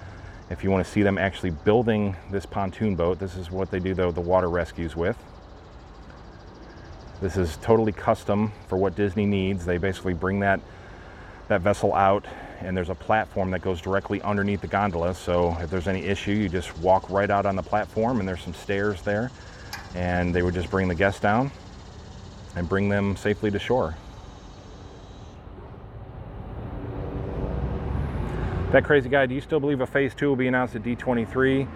if you want to see them actually building this pontoon boat. This is what they do the water rescues with. This is totally custom for what Disney needs. They basically bring that vessel out, and there's a platform that goes directly underneath the gondola, so if there's any issue, you just walk right out on the platform, and there's some stairs there, and they would just bring the guests down and bring them safely to shore. That crazy guy, do you still believe a phase 2 will be announced at D23?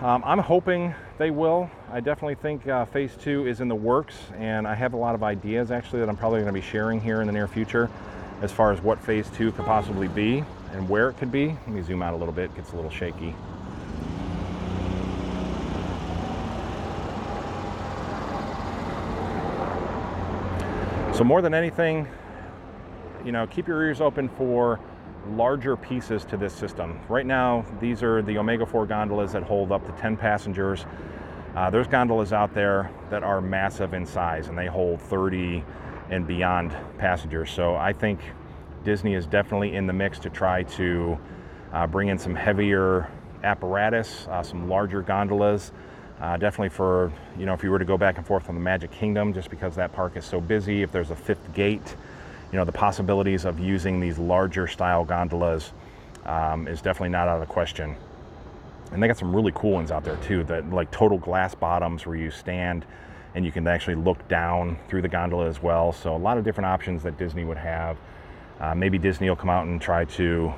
I'm hoping they will. I definitely think phase 2 is in the works, and I have a lot of ideas actually that I'm probably going to be sharing here in the near future as far as what phase 2 could possibly be and where it could be. Let me zoom out a little bit, it gets a little shaky. So more than anything, keep your ears open for larger pieces to this system. Right now, these are the Omega-4 gondolas that hold up to 10 passengers. There's gondolas out there that are massive in size, and they hold 30 and beyond passengers. So I think Disney is definitely in the mix to try to bring in some heavier apparatus, some larger gondolas. Definitely for, if you were to go back and forth on the Magic Kingdom, just because that park is so busy, if there's a 5th gate, the possibilities of using these larger style gondolas is definitely not out of the question. And they got some really cool ones out there too, that like total glass bottoms where you stand and you can actually look down through the gondola as well. So a lot of different options that Disney would have. Maybe Disney will come out and try to,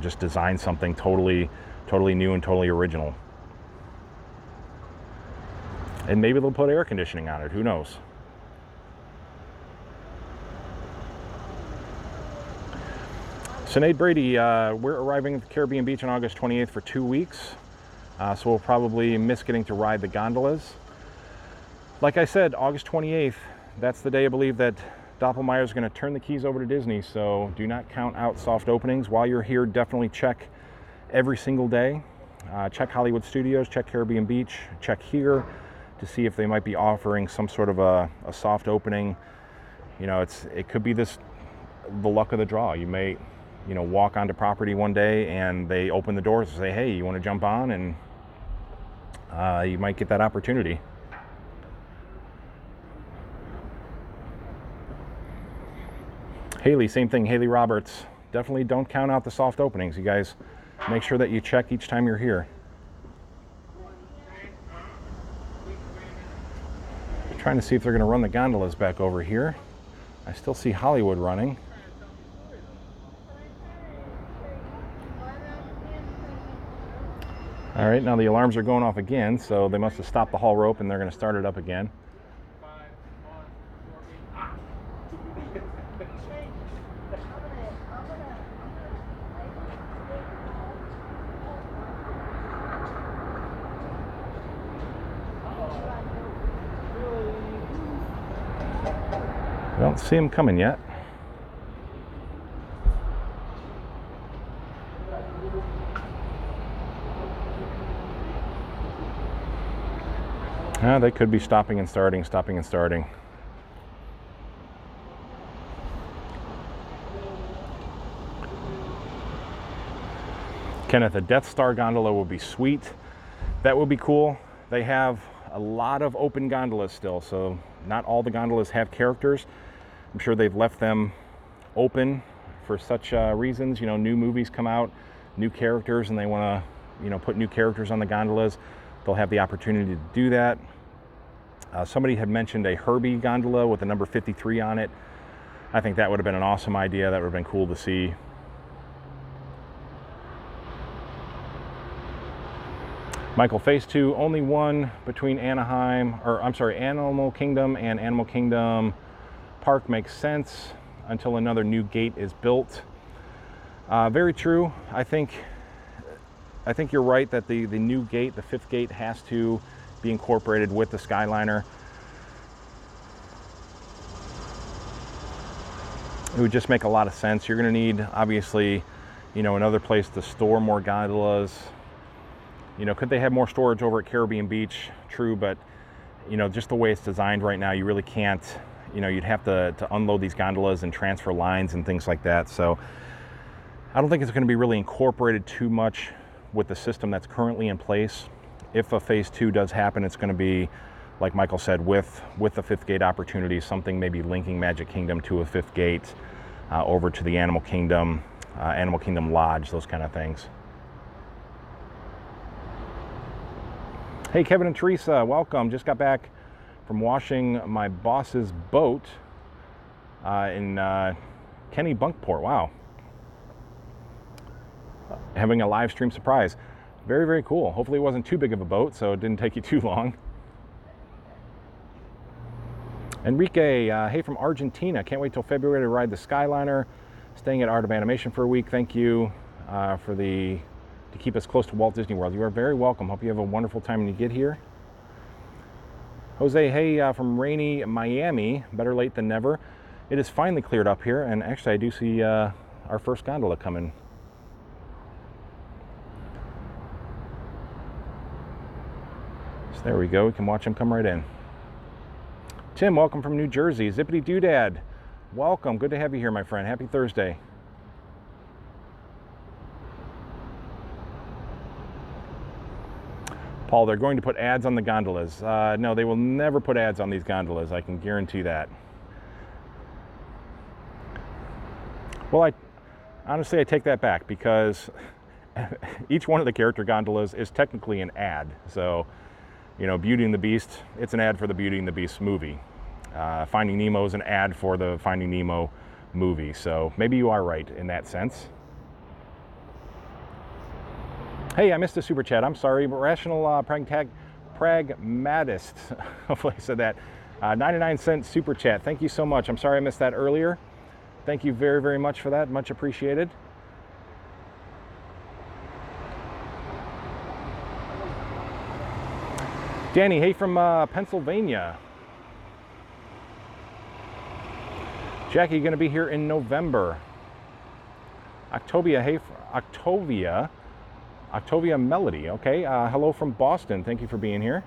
just design something totally new and totally original. And maybe they'll put air conditioning on it, who knows? Sinead Brady, we're arriving at the Caribbean Beach on August 28th for 2 weeks, so we'll probably miss getting to ride the gondolas. Like I said, August 28th, that's the day I believe that Doppelmayr is going to turn the keys over to Disney, so do not count out soft openings. While you're here, definitely check every single day. Check Hollywood Studios, check Caribbean Beach, check here to see if they might be offering some sort of a soft opening. It could be the luck of the draw. You may walk onto property one day and they open the doors and say, hey, you want to jump on? And you might get that opportunity. Haley, same thing. Haley Roberts. Definitely don't count out the soft openings. You guys make sure that you check each time you're here. Trying to see if they're going to run the gondolas back over here. I still see Hollywood running. All right, now the alarms are going off again, so they must have stopped the haul rope and they're going to start it up again. I don't see them coming yet. They could be stopping and starting, stopping and starting. Kenneth, a Death Star gondola would be sweet. That would be cool. They have a lot of open gondolas still, so not all the gondolas have characters. I'm sure they've left them open for such reasons. New movies come out, new characters, and they want to, put new characters on the gondolas. They'll have the opportunity to do that. Somebody had mentioned a Herbie gondola with the number 53 on it. I think that would have been an awesome idea. That would have been cool to see. Michael, Phase 2, only one between Animal Kingdom and Animal Kingdom Park makes sense until another new gate is built. Very true. I think you're right that the new gate, the 5th gate, has to be incorporated with the Skyliner. It would just make a lot of sense. You're going to need, obviously, another place to store more gondolas. Could they have more storage over at Caribbean Beach? True, but just the way it's designed right now, you really can't. You'd have to unload these gondolas and transfer lines and things like that. So I don't think it's going to be really incorporated too much with the system that's currently in place. If a Phase 2 does happen, it's going to be, like Michael said, with the 5th gate opportunity, something maybe linking Magic Kingdom to a 5th gate, over to the Animal Kingdom Lodge, those kind of things. Hey, Kevin and Teresa, welcome. Just got back from washing my boss's boat in Kenny Bunkport. Wow. Having a live stream surprise. Very, very cool. Hopefully it wasn't too big of a boat, so it didn't take you too long. Enrique, hey from Argentina. Can't wait till February to ride the Skyliner. Staying at Art of Animation for a week. Thank you to keep us close to Walt Disney World. You are very welcome. Hope you have a wonderful time when you get here. Jose, hey from rainy Miami. Better late than never. It is finally cleared up here, and actually I do see our first gondola coming. So there we go. We can watch them come right in. Tim, welcome from New Jersey. Zippity Doodad, welcome. Good to have you here, my friend. Happy Thursday. Paul, they're going to put ads on the gondolas. No, they will never put ads on these gondolas. I can guarantee that. Well, honestly, I take that back, because each one of the character gondolas is technically an ad. So, Beauty and the Beast, it's an ad for the Beauty and the Beast movie. Finding Nemo is an ad for the Finding Nemo movie. So maybe you are right in that sense. Hey, I missed a super chat. I'm sorry, but Rational Pragmatist, hopefully I said that. 99-cent super chat. Thank you so much. I'm sorry I missed that earlier. Thank you very, very much for that. Much appreciated. Danny, hey from Pennsylvania. Jackie, going to be here in November. Octavia, hey, Octavia Melody. Okay, hello from Boston. Thank you for being here.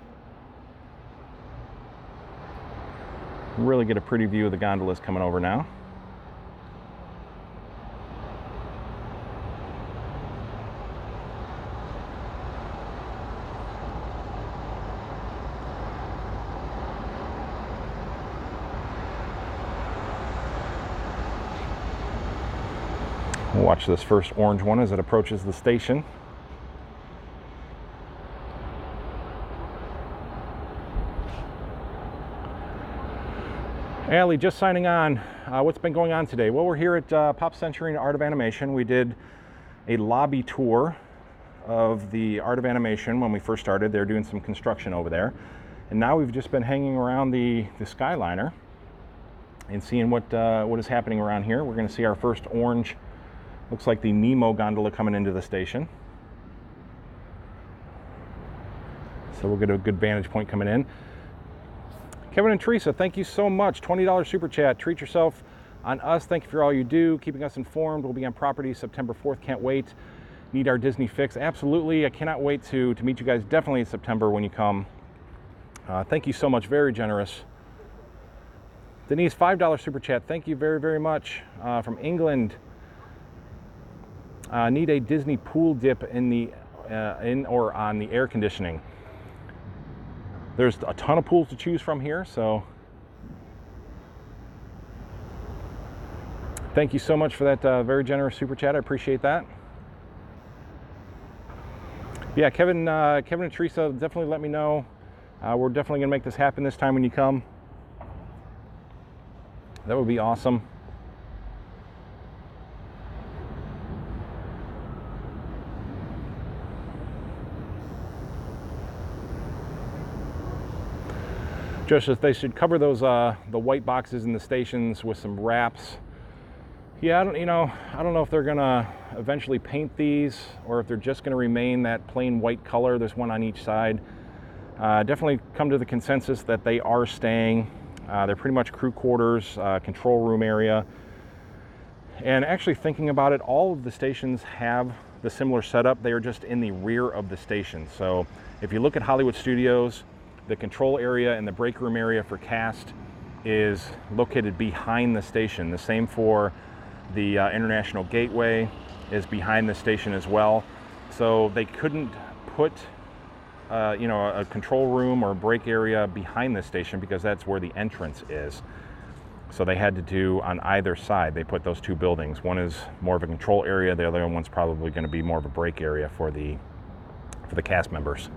Really get a pretty view of the gondolas coming over now. We'll watch this first orange one as it approaches the station. Allie, just signing on. What's been going on today? Well, we're here at Pop Century and Art of Animation. We did a lobby tour of the Art of Animation when we first started. They're doing some construction over there. And now we've just been hanging around the Skyliner and seeing what is happening around here. We're going to see our first orange, looks like the Nemo gondola coming into the station. So we'll get a good vantage point coming in. Kevin and Teresa, thank you so much. $20 super chat. Treat yourself on us. Thank you for all you do, keeping us informed. We'll be on property September 4th. Can't wait. Need our Disney fix. Absolutely. I cannot wait to meet you guys definitely in September when you come. Thank you so much. Very generous. Denise, $5 super chat. Thank you very, very much. From England. Need a Disney pool dip in or on the air conditioning. There's a ton of pools to choose from here, so thank you so much for that very generous super chat. I appreciate that. Yeah, Kevin and Teresa, definitely let me know. We're definitely gonna make this happen this time when you come. That would be awesome. Just as they should cover those the white boxes in the stations with some wraps. Yeah, I don't know if they're gonna eventually paint these or if they're just gonna remain that plain white color. There's one on each side. Definitely come to the consensus that they are staying. They're pretty much crew quarters, control room area. And actually thinking about it, all of the stations have the similar setup. They are just in the rear of the station. So if you look at Hollywood Studios, the control area and the break room area for cast is located behind the station. The same for the International Gateway is behind the station as well. So they couldn't put a control room or break area behind the station because that's where the entrance is. So they had to do on either side. They put those two buildings. One is more of a control area. The other one's probably going to be more of a break area for the cast members.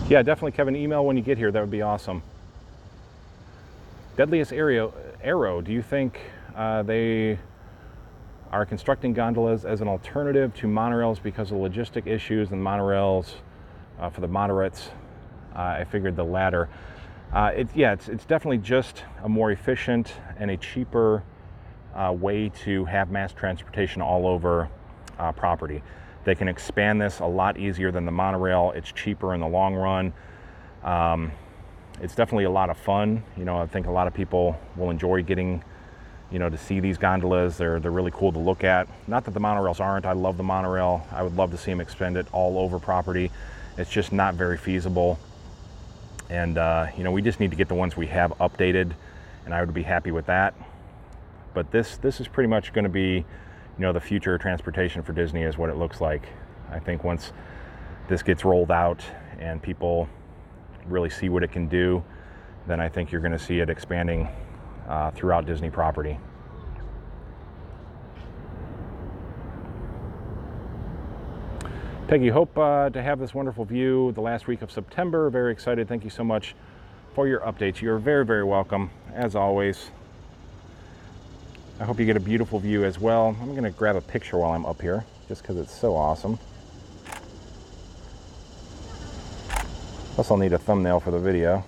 Yeah, definitely, Kevin, email when you get here. That would be awesome. Deadliest Arrow, do you think they are constructing gondolas as an alternative to monorails because of logistic issues and monorails for the moderates? I figured the latter. It's definitely just a more efficient and a cheaper way to have mass transportation all over property. They can expand this a lot easier than the monorail. It's cheaper in the long run. It's definitely a lot of fun. I think a lot of people will enjoy getting, to see these gondolas. They're really cool to look at. Not that the monorails aren't. I love the monorail. I would love to see them expanded all over property. It's just not very feasible. And, we just need to get the ones we have updated, and I would be happy with that. But this is pretty much going to be the future of transportation for Disney is what it looks like. I think once this gets rolled out and people really see what it can do, then I think you're going to see it expanding throughout Disney property. Peggy, hope to have this wonderful view the last week of September. Very excited. Thank you so much for your updates. You're very, very welcome, as always. I hope you get a beautiful view as well. I'm going to grab a picture while I'm up here, just because it's so awesome. Plus, I'll need a thumbnail for the video.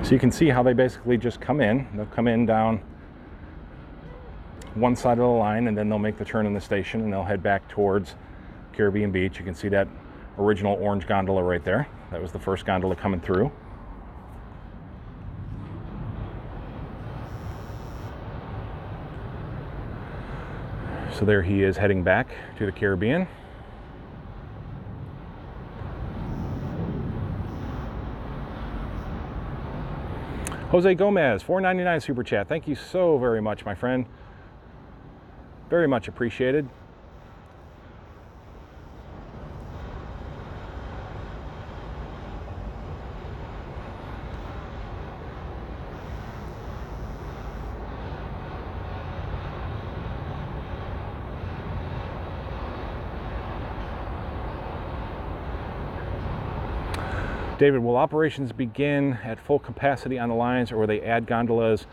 So you can see how they basically just come in. They'll come in down one side of the line, and then they'll make the turn in the station, and they'll head back towards Caribbean Beach. You can see that original orange gondola right there. That was the first gondola coming through. So there he is heading back to the Caribbean. Jose Gomez, $4.99 super chat. Thank you so very much, my friend. Very much appreciated. David, will operations begin at full capacity on the lines, or will they add gondolas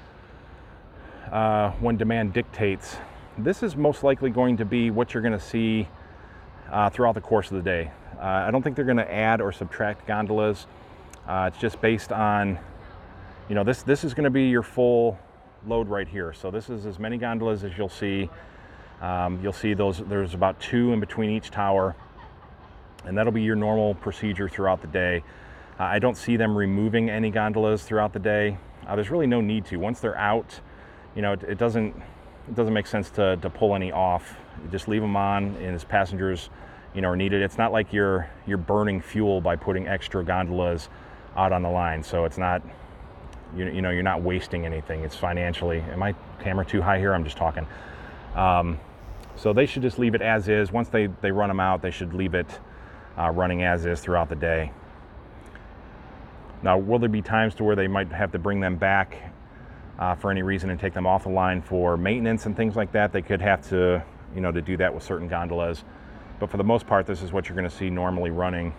when demand dictates? This is most likely going to be what you're going to see throughout the course of the day. I don't think they're going to add or subtract gondolas. It's just based on, you know, this is going to be your full load right here. So this is as many gondolas as you'll see. You'll see there's about 2 in between each tower, and that'll be your normal procedure throughout the day. I don't see them removing any gondolas throughout the day. There's really no need to. Once they're out, you know, it doesn't make sense to pull any off. You just leave them on, and as passengers, you know, are needed. It's not like you're burning fuel by putting extra gondolas out on the line. So it's not, you know, you're not wasting anything. It's financially. Am my camera too high here? I'm just talking. So they should just leave it as is. Once they run them out, they should leave it running as is throughout the day. Now, will there be times to where they might have to bring them back for any reason and take them off the line for maintenance and things like that? They could have to, you know, to do that with certain gondolas. But for the most part, this is what you're going to see normally running.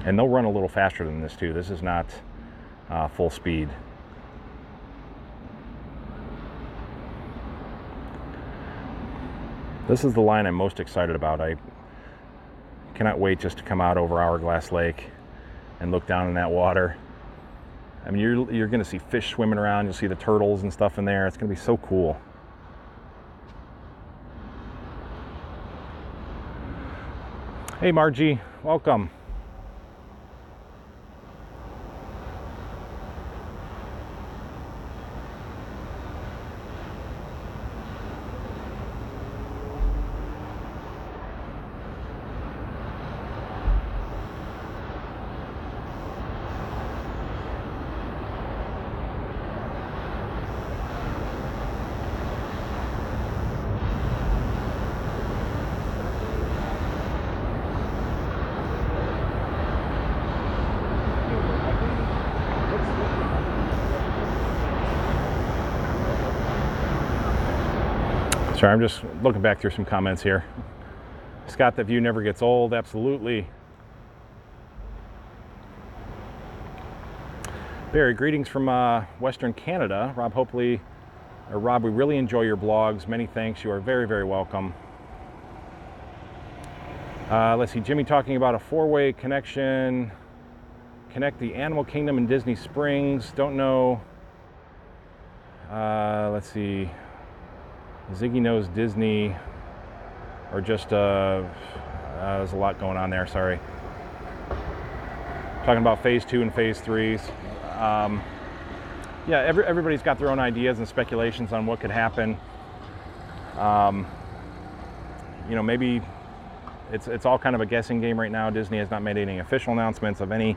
And they'll run a little faster than this too. This is not full speed. This is the line I'm most excited about. I cannot wait just to come out over Hourglass Lake and look down in that water. I mean, you're going to see fish swimming around. You'll see the turtles and stuff in there. It's going to be so cool. Hey, Margie, welcome. Sorry, I'm just looking back through some comments here. Scott, the view never gets old. Absolutely. Barry, greetings from Western Canada. Rob, we really enjoy your blogs. Many thanks. You are very, very welcome. Let's see, Jimmy talking about a 4-way connection. Connect the Animal Kingdom and Disney Springs. Don't know. Let's see. Ziggy knows Disney, or just there's a lot going on there. Sorry. Talking about phase 2 and phase 3s. Yeah, everybody's got their own ideas and speculations on what could happen. You know, maybe it's all kind of a guessing game right now. Disney has not made any official announcements of any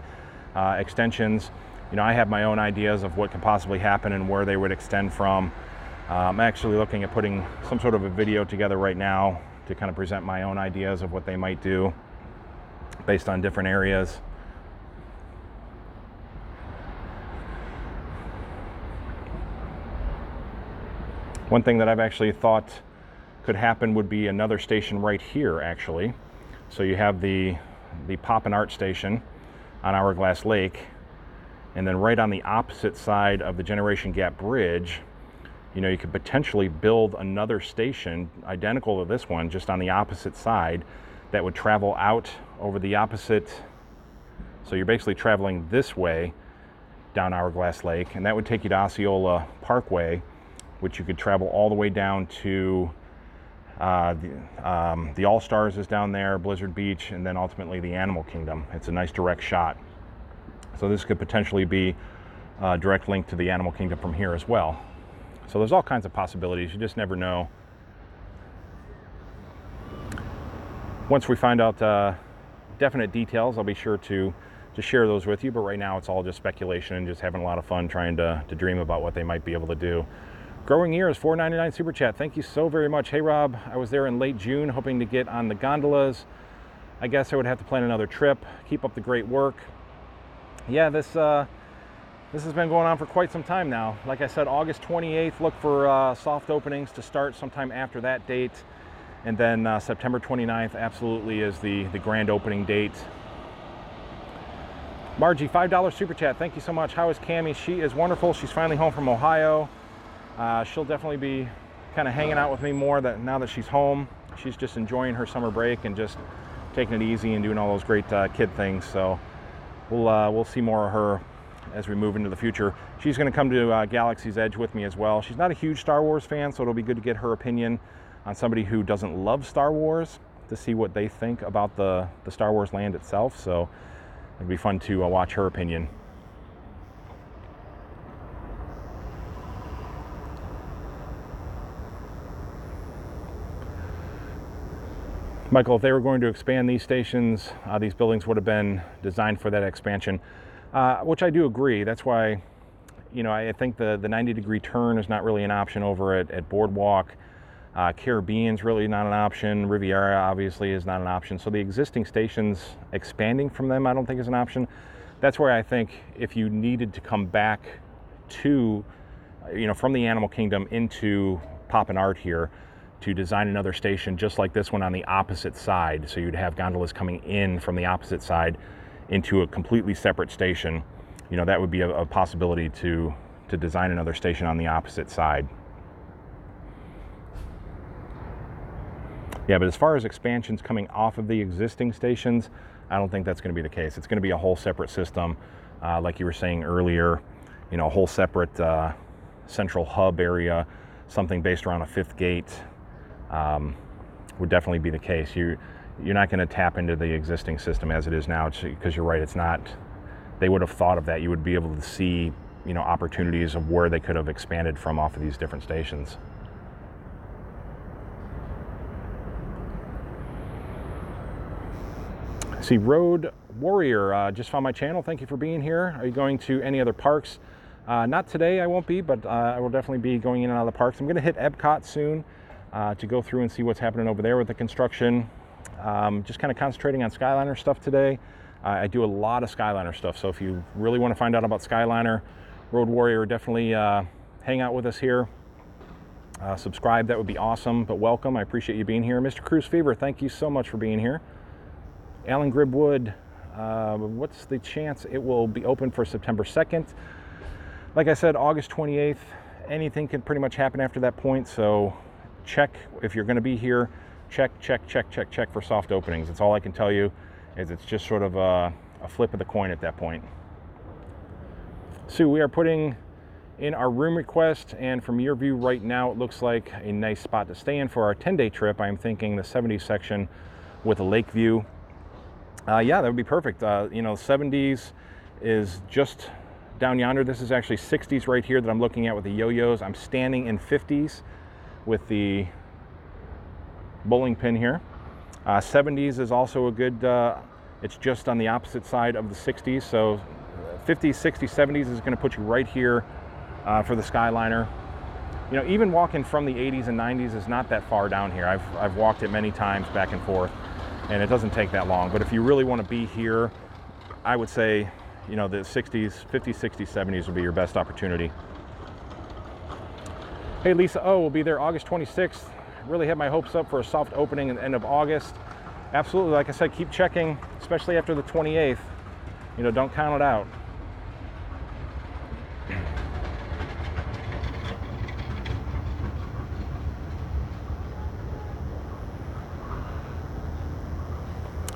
extensions. You know, I have my own ideas of what could possibly happen and where they would extend from. I'm actually looking at putting some sort of a video together right now to kind of present my own ideas of what they might do based on different areas. One thing that I've actually thought could happen would be another station right here, actually. So you have the Pop and Art station on Hourglass Lake, and then right on the opposite side of the Generation Gap Bridge, you know, you could potentially build another station identical to this one, just on the opposite side, that would travel out over the opposite. So you're basically traveling this way down Hourglass Lake, and that would take you to Osceola Parkway, which you could travel all the way down to the All Stars is down there, Blizzard Beach, and then ultimately the Animal Kingdom. It's a nice direct shot. So this could potentially be a direct link to the Animal Kingdom from here as well. So there's all kinds of possibilities. You just never know. Once we find out definite details, I'll be sure to share those with you. But right now it's all just speculation and just having a lot of fun trying to dream about what they might be able to do. Growing Years, $4.99 Super Chat. Thank you so very much. Hey Rob, I was there in late June hoping to get on the gondolas. I guess I would have to plan another trip. Keep up the great work. Yeah, this has been going on for quite some time now. Like I said, August 28th, look for soft openings to start sometime after that date. And then September 29th absolutely is the grand opening date. Margie, $5 Super Chat. Thank you so much. How is Cammie? She is wonderful. She's finally home from Ohio. She'll definitely be kind of hanging out with me more now that she's home. She's just enjoying her summer break and just taking it easy and doing all those great kid things. So we'll see more of her as we move into the future. She's going to come to Galaxy's Edge with me as well. She's not a huge Star Wars fan, so it'll be good to get her opinion on somebody who doesn't love Star Wars, to see what they think about the Star Wars land itself. So it'll be fun to watch her opinion. Michael, if they were going to expand these stations, these buildings would have been designed for that expansion, which I do agree. That's why, I think the 90-degree turn is not really an option over at Boardwalk. Caribbean's really not an option. Riviera obviously is not an option. So the existing stations, expanding from them, I don't think is an option. That's where I think if you needed to come back to, from the Animal Kingdom into Pop and Art here, to design another station just like this one on the opposite side. So you'd have gondolas coming in from the opposite side into a completely separate station. That would be a possibility to design another station on the opposite side. Yeah, but as far as expansions coming off of the existing stations, I don't think that's going to be the case. It's going to be a whole separate system, like you were saying earlier, a whole separate central hub area, something based around a fifth gate. Would definitely be the case. You're not going to tap into the existing system as it is now, because you're right, it's not. They would have thought of that. You would be able to see, opportunities of where they could have expanded from off of these different stations. See, Road Warrior just found my channel. Thank you for being here. Are you going to any other parks? Not today, I won't be, but I will definitely be going in and out of the parks. I'm going to hit Epcot soon to go through and see what's happening over there with the construction. Just kind of concentrating on Skyliner stuff today. I do a lot of Skyliner stuff, so if you really want to find out about Skyliner, Road Warrior, definitely hang out with us here. Subscribe, that would be awesome, but welcome. I appreciate you being here. Mr. Cruise Fever, thank you so much for being here. Alan Gribwood, what's the chance it will be open for September 2nd? Like I said, August 28th, anything can pretty much happen after that point, so check if you're going to be here. Check for soft openings. That's all I can tell you, is it's just sort of a flip of the coin at that point. So we are putting in our room request, and from your view right now, it looks like a nice spot to stay in for our 10-day trip. I'm thinking the 70s section with a lake view. Yeah, that would be perfect. 70s is just down yonder. This is actually 60s right here that I'm looking at with the yo-yos. I'm standing in 50s with the bowling pin here. 70s is also a good, it's just on the opposite side of the 60s. So 50s, 60s, 70s is going to put you right here for the Skyliner. Even walking from the 80s and 90s is not that far down here. I've walked it many times back and forth, and it doesn't take that long. But if you really want to be here, I would say, the 60s, 50s, 60s, 70s would be your best opportunity. Hey, Lisa O, will be there August 26th. Really had my hopes up for a soft opening at the end of August. Absolutely, like I said, keep checking, especially after the 28th. Don't count it out.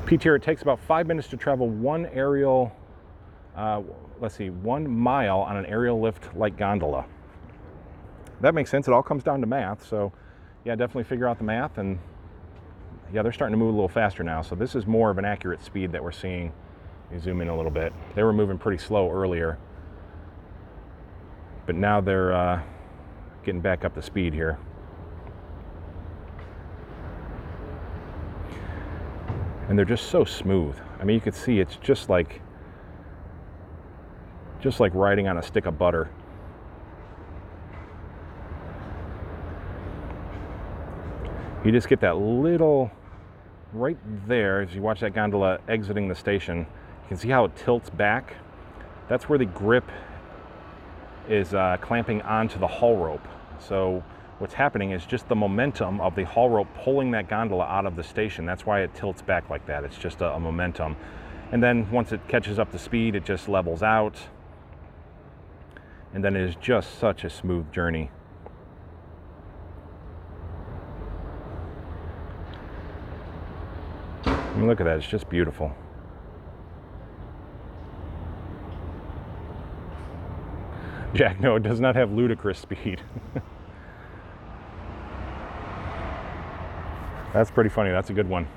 P-tier, it takes about 5 minutes to travel one aerial, 1 mile on an aerial lift like gondola. That makes sense. It all comes down to math. So yeah, definitely figure out the math. And yeah, they're starting to move a little faster now. So this is more of an accurate speed that we're seeing. You zoom in a little bit. They were moving pretty slow earlier, but now they're getting back up to speed here. And they're just so smooth. I mean, you can see it's just like riding on a stick of butter. You just get that little, right there, as you watch that gondola exiting the station, you can see how it tilts back. That's where the grip is clamping onto the haul rope. So what's happening is just the momentum of the haul rope pulling that gondola out of the station. That's why it tilts back like that. It's just a momentum. And then once it catches up to speed, it just levels out. And then it is just such a smooth journey. I mean, look at that, it's just beautiful. Jack, no, it does not have ludicrous speed. That's pretty funny, that's a good one.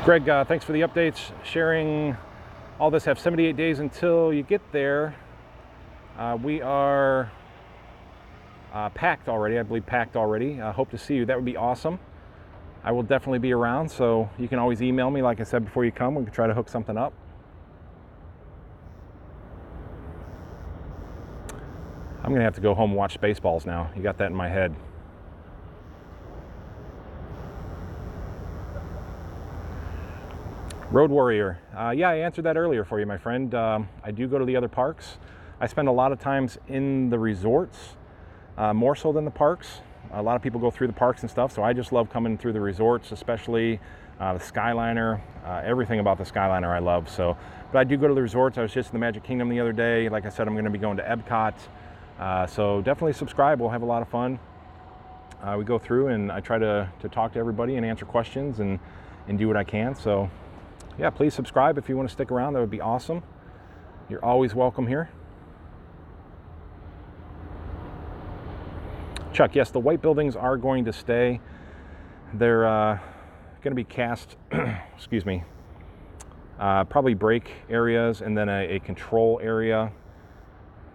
Greg, thanks for the updates, sharing all this. Have 78 days until you get there. We are packed already, I believe packed already. Hope to see you. That would be awesome. I will definitely be around, so you can always email me, like I said, before you come. We can try to hook something up. I'm going to have to go home and watch Spaceballs now. You got that in my head. Road Warrior. Yeah, I answered that earlier for you, my friend. I do go to the other parks. I spend a lot of times in the resorts, more so than the parks. A lot of people go through the parks and stuff, so I just love coming through the resorts, especially the Skyliner. Everything about the Skyliner I love. So, but I do go to the resorts. I was just in the Magic Kingdom the other day. Like I said, I'm going to be going to Epcot. So definitely subscribe. We'll have a lot of fun. We go through and I try to talk to everybody and answer questions and do what I can. So yeah, please subscribe if you want to stick around. That would be awesome. You're always welcome here. Chuck, yes, the white buildings are going to stay. They're going to be cast, excuse me, probably brake areas and then a control area.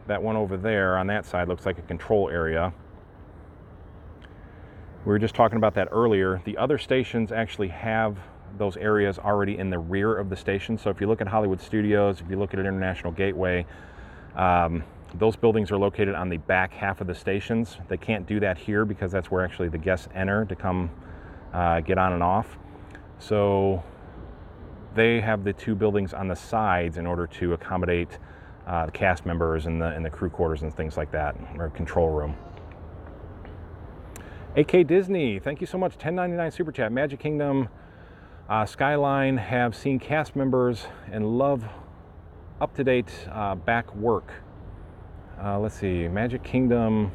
That one over there on that side looks like a control area. We were just talking about that earlier. The other stations actually have those areas already in the rear of the station. So if you look at Hollywood Studios, if you look at International Gateway, those buildings are located on the back half of the stations. They can't do that here because that's where actually the guests enter to come get on and off. So they have the two buildings on the sides in order to accommodate the cast members and the crew quarters and things like that, or control room. AK Disney, thank you so much. $10.99 Super Chat. Magic Kingdom Skyline have seen cast members and love up-to-date back work. Let's see, Magic Kingdom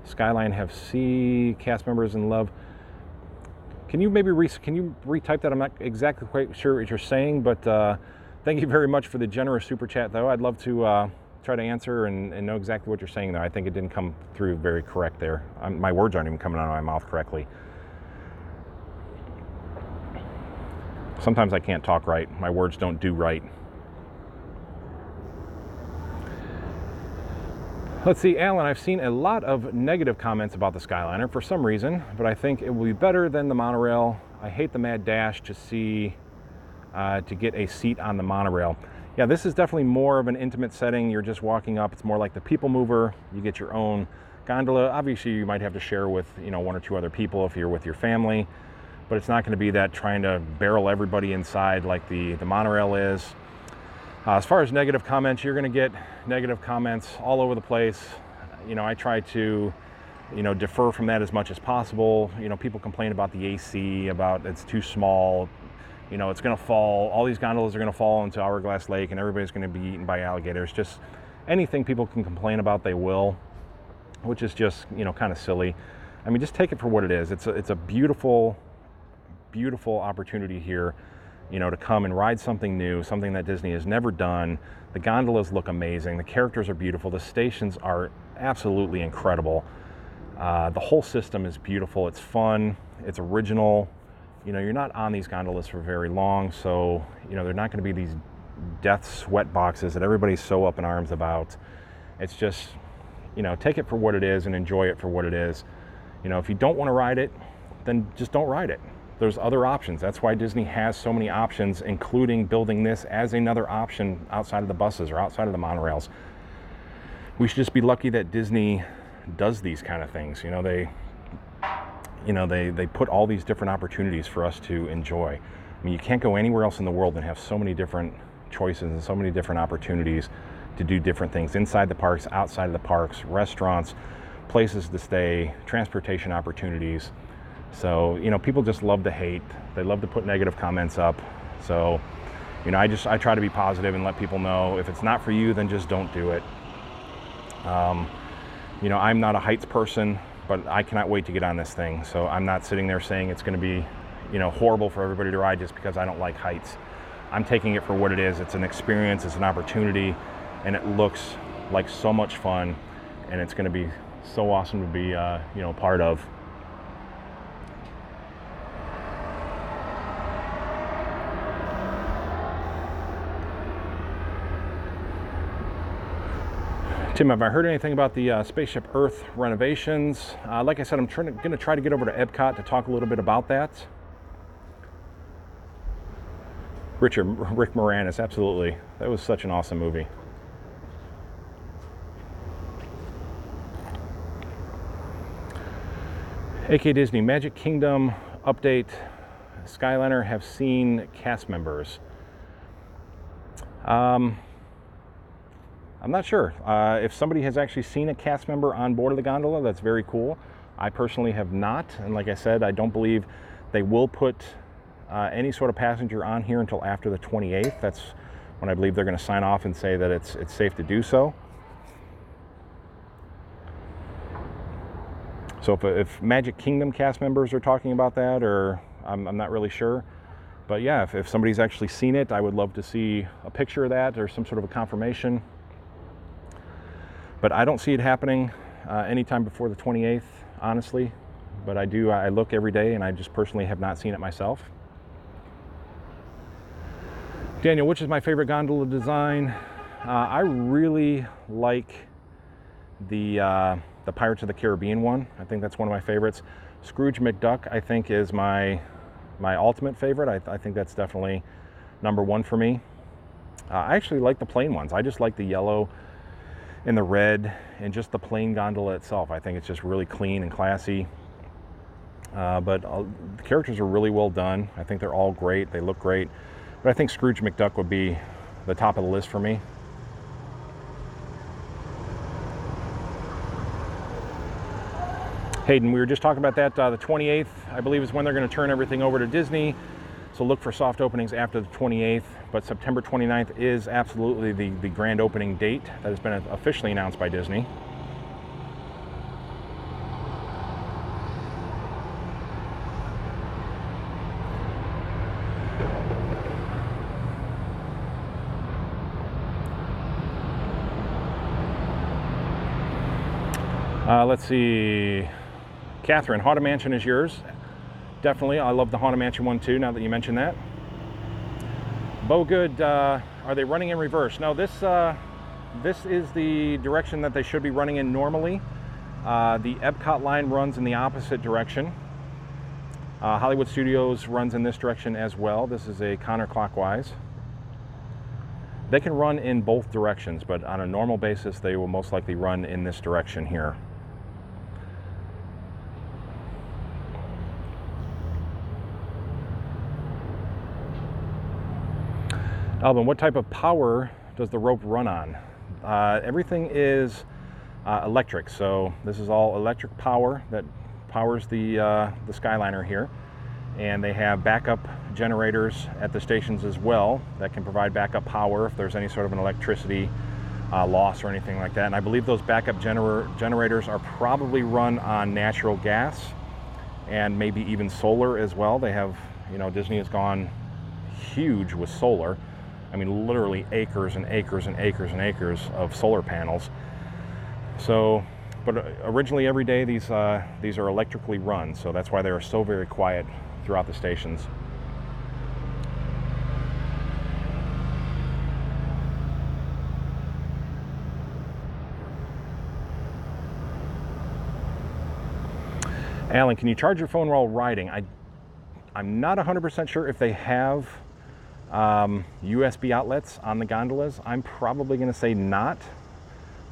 Skyline have seen cast members and love. Can you maybe retype that? I'm not exactly quite sure what you're saying, but thank you very much for the generous Super Chat, though. I'd love to try to answer and know exactly what you're saying, though. I think it didn't come through very correct there. My words aren't even coming out of my mouth correctly. Sometimes I can't talk right. My words don't do right. Let's see, Alan, I've seen a lot of negative comments about the Skyliner for some reason, but I think it will be better than the monorail. I hate the mad dash to get a seat on the monorail. Yeah, this is definitely more of an intimate setting. You're just walking up. It's more like the People Mover. You get your own gondola. Obviously, you might have to share with, one or two other people if you're with your family, but it's not going to be that trying to barrel everybody inside like the monorail is. As far as negative comments, you're going to get negative comments all over the place. I try to, defer from that as much as possible. People complain about the AC, about it's too small. It's going to fall. All these gondolas are going to fall into Hourglass Lake and everybody's going to be eaten by alligators. Just anything people can complain about, they will, which is just, kind of silly. I mean, just take it for what it is. It's a beautiful, beautiful opportunity here, to come and ride something new, something that Disney has never done. The gondolas look amazing. The characters are beautiful. The stations are absolutely incredible. The whole system is beautiful. It's fun. It's original. You know, you're not on these gondolas for very long, so, you know, they're not going to be these death sweat boxes that everybody's so up in arms about. It's just, you know, take it for what it is and enjoy it for what it is. You know, if you don't want to ride it, then just don't ride it. There's other options. That's why Disney has so many options, including building this as another option outside of the buses or outside of the monorails. We should just be lucky that Disney does these kind of things. You know, they put all these different opportunities for us to enjoy. I mean, you can't go anywhere else in the world and have so many different choices and so many different opportunities to do different things inside the parks, outside of the parks, restaurants, places to stay, transportation opportunities. So, you know, people just love to hate. They love to put negative comments up. So, you know, I try to be positive and let people know if it's not for you, then just don't do it. You know, I'm not a heights person, but I cannot wait to get on this thing. So I'm not sitting there saying it's going to be, you know, horrible for everybody to ride just because I don't like heights. I'm taking it for what it is. It's an experience, it's an opportunity, and it looks like so much fun, and it's going to be so awesome to be, you know, part of. Tim, have I heard anything about the Spaceship Earth renovations? Like I said, I'm going to try to get over to Epcot to talk a little bit about that. Rick Moranis, absolutely. That was such an awesome movie. AK Disney, Magic Kingdom update. Skyliner have seen cast members. I'm not sure. If somebody has actually seen a cast member on board of the gondola, that's very cool. I personally have not, and like I said, I don't believe they will put any sort of passenger on here until after the 28th. That's when I believe they're going to sign off and say that it's safe to do so. So if Magic Kingdom cast members are talking about that, or I'm not really sure. But yeah, if somebody's actually seen it, I would love to see a picture of that or some sort of a confirmation. But I don't see it happening anytime before the 28th, honestly. But I look every day, and I just personally have not seen it myself. Daniel, which is my favorite gondola design? I really like the Pirates of the Caribbean one. I think that's one of my favorites. Scrooge McDuck, I think, is my ultimate favorite. I think that's definitely number one for me. I actually like the plain ones. I just like the yellow and the red and just the plain gondola itself. I think it's just really clean and classy. But the characters are really well done. I think they're all great. They look great. But I think Scrooge McDuck would be the top of the list for me. Hayden, we were just talking about that. The 28th, I believe, is when they're going to turn everything over to Disney. So look for soft openings after the 28th. But September 29th is absolutely the grand opening date that has been officially announced by Disney. Let's see. Catherine, Haunted Mansion is yours. Definitely. I love the Haunted Mansion one too, now that you mention that. Bogood, are they running in reverse? No, this is the direction that they should be running in normally. The Epcot line runs in the opposite direction. Hollywood Studios runs in this direction as well. This is a counterclockwise. They can run in both directions, but on a normal basis, they will most likely run in this direction here. Alvin, what type of power does the rope run on? Everything is electric, so this is all electric power that powers the Skyliner here. And they have backup generators at the stations as well that can provide backup power if there's any sort of an electricity loss or anything like that. And I believe those backup generators are probably run on natural gas and maybe even solar as well. They have, you know, Disney has gone huge with solar. I mean, literally acres and acres and acres and acres of solar panels. So But originally every day these are electrically run, so that's why they are so very quiet throughout the stations. Alan, can you charge your phone while riding? I'm not 100% sure if they have USB outlets on the gondolas. I'm probably going to say not.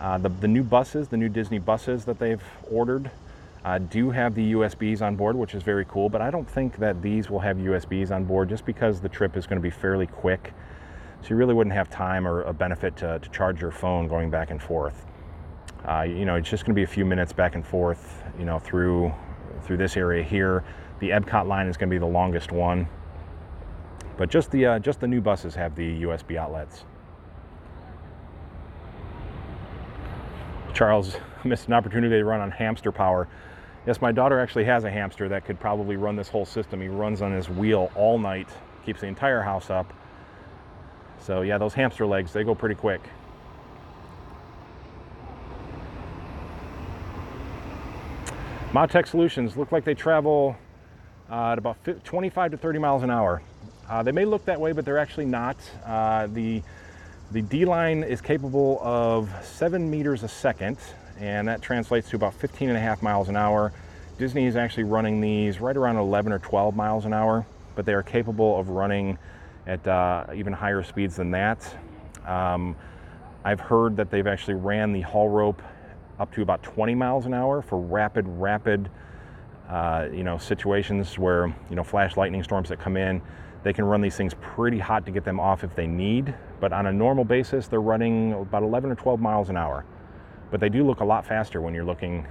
The new buses, the new Disney buses that they've ordered do have the USBs on board, which is very cool, but I don't think that these will have USBs on board just because the trip is going to be fairly quick. So you really wouldn't have time or a benefit to charge your phone going back and forth. You know, it's just going to be a few minutes back and forth, you know, through this area here. The Epcot line is going to be the longest one, but just the new buses have the USB outlets. Charles missed an opportunity to run on hamster power. Yes, my daughter actually has a hamster that could probably run this whole system. He runs on his wheel all night, keeps the entire house up. So yeah, those hamster legs, they go pretty quick. ModTech Solutions look like they travel at about 25 to 30 miles an hour. They may look that way, but they're actually not. The D-line is capable of 7 meters a second, and that translates to about 15.5 miles an hour. Disney is actually running these right around 11 or 12 miles an hour, but they are capable of running at even higher speeds than that. I've heard that they've actually ran the haul rope up to about 20 miles an hour for rapid you know, situations where, you know, flash lightning storms that come in. They can run these things pretty hot to get them off if they need, but on a normal basis they're running about 11 or 12 miles an hour. But they do look a lot faster when you're looking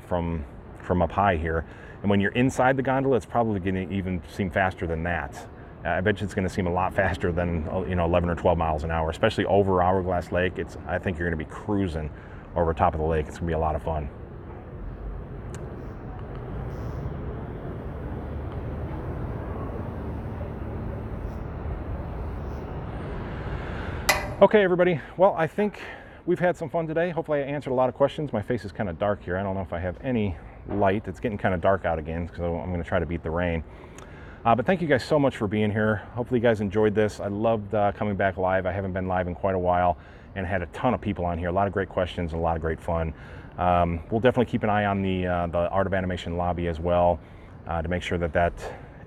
from up high here, and when you're inside the gondola it's probably going to even seem faster than that. I bet you it's going to seem a lot faster than, you know, 11 or 12 miles an hour, especially over Hourglass Lake. I think you're going to be cruising over top of the lake. It's going to be a lot of fun. Okay, everybody. Well, I think we've had some fun today. Hopefully I answered a lot of questions. My face is kind of dark here. I don't know if I have any light. It's getting kind of dark out again, so I'm going to try to beat the rain. But thank you guys so much for being here. Hopefully you guys enjoyed this. I loved coming back live. I haven't been live in quite a while and had a ton of people on here. A lot of great questions and a lot of great fun. We'll definitely keep an eye on the Art of Animation lobby as well to make sure that that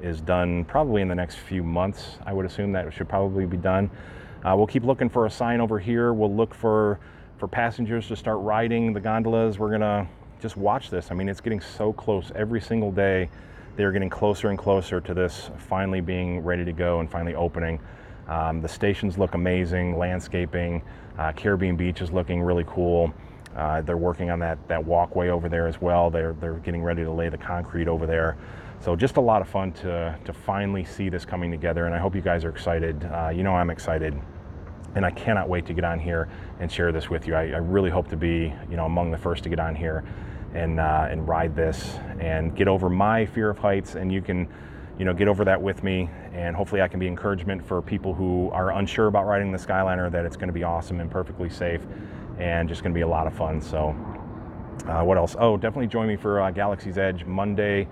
is done probably in the next few months. I would assume that it should probably be done. We'll keep looking for a sign over here. We'll look for passengers to start riding the gondolas. We're gonna just watch this. I mean, it's getting so close every single day. They're getting closer and closer to this finally being ready to go and finally opening. The stations look amazing, landscaping. Caribbean Beach is looking really cool. They're working on that walkway over there as well. They're getting ready to lay the concrete over there. So just a lot of fun to finally see this coming together, and I hope you guys are excited. You know I'm excited, and I cannot wait to get on here and share this with you. I really hope to be, you know, among the first to get on here and ride this and get over my fear of heights, and you can, you know, get over that with me, and hopefully I can be encouragement for people who are unsure about riding the Skyliner, that it's going to be awesome and perfectly safe and just going to be a lot of fun. So what else? Oh, definitely join me for Galaxy's Edge Monday,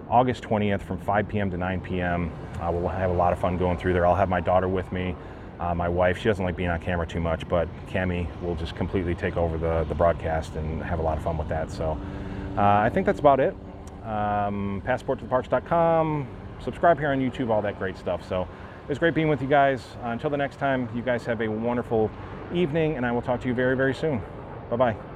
August 20th from 5 p.m. to 9 p.m. We'll have a lot of fun going through there. I'll have my daughter with me. My wife, she doesn't like being on camera too much, but Cammie will just completely take over the broadcast and have a lot of fun with that. So I think that's about it. PassportToTheParks.com. Subscribe here on YouTube, all that great stuff. So it was great being with you guys. Until the next time, you guys have a wonderful evening, and I will talk to you very, very soon. Bye-bye.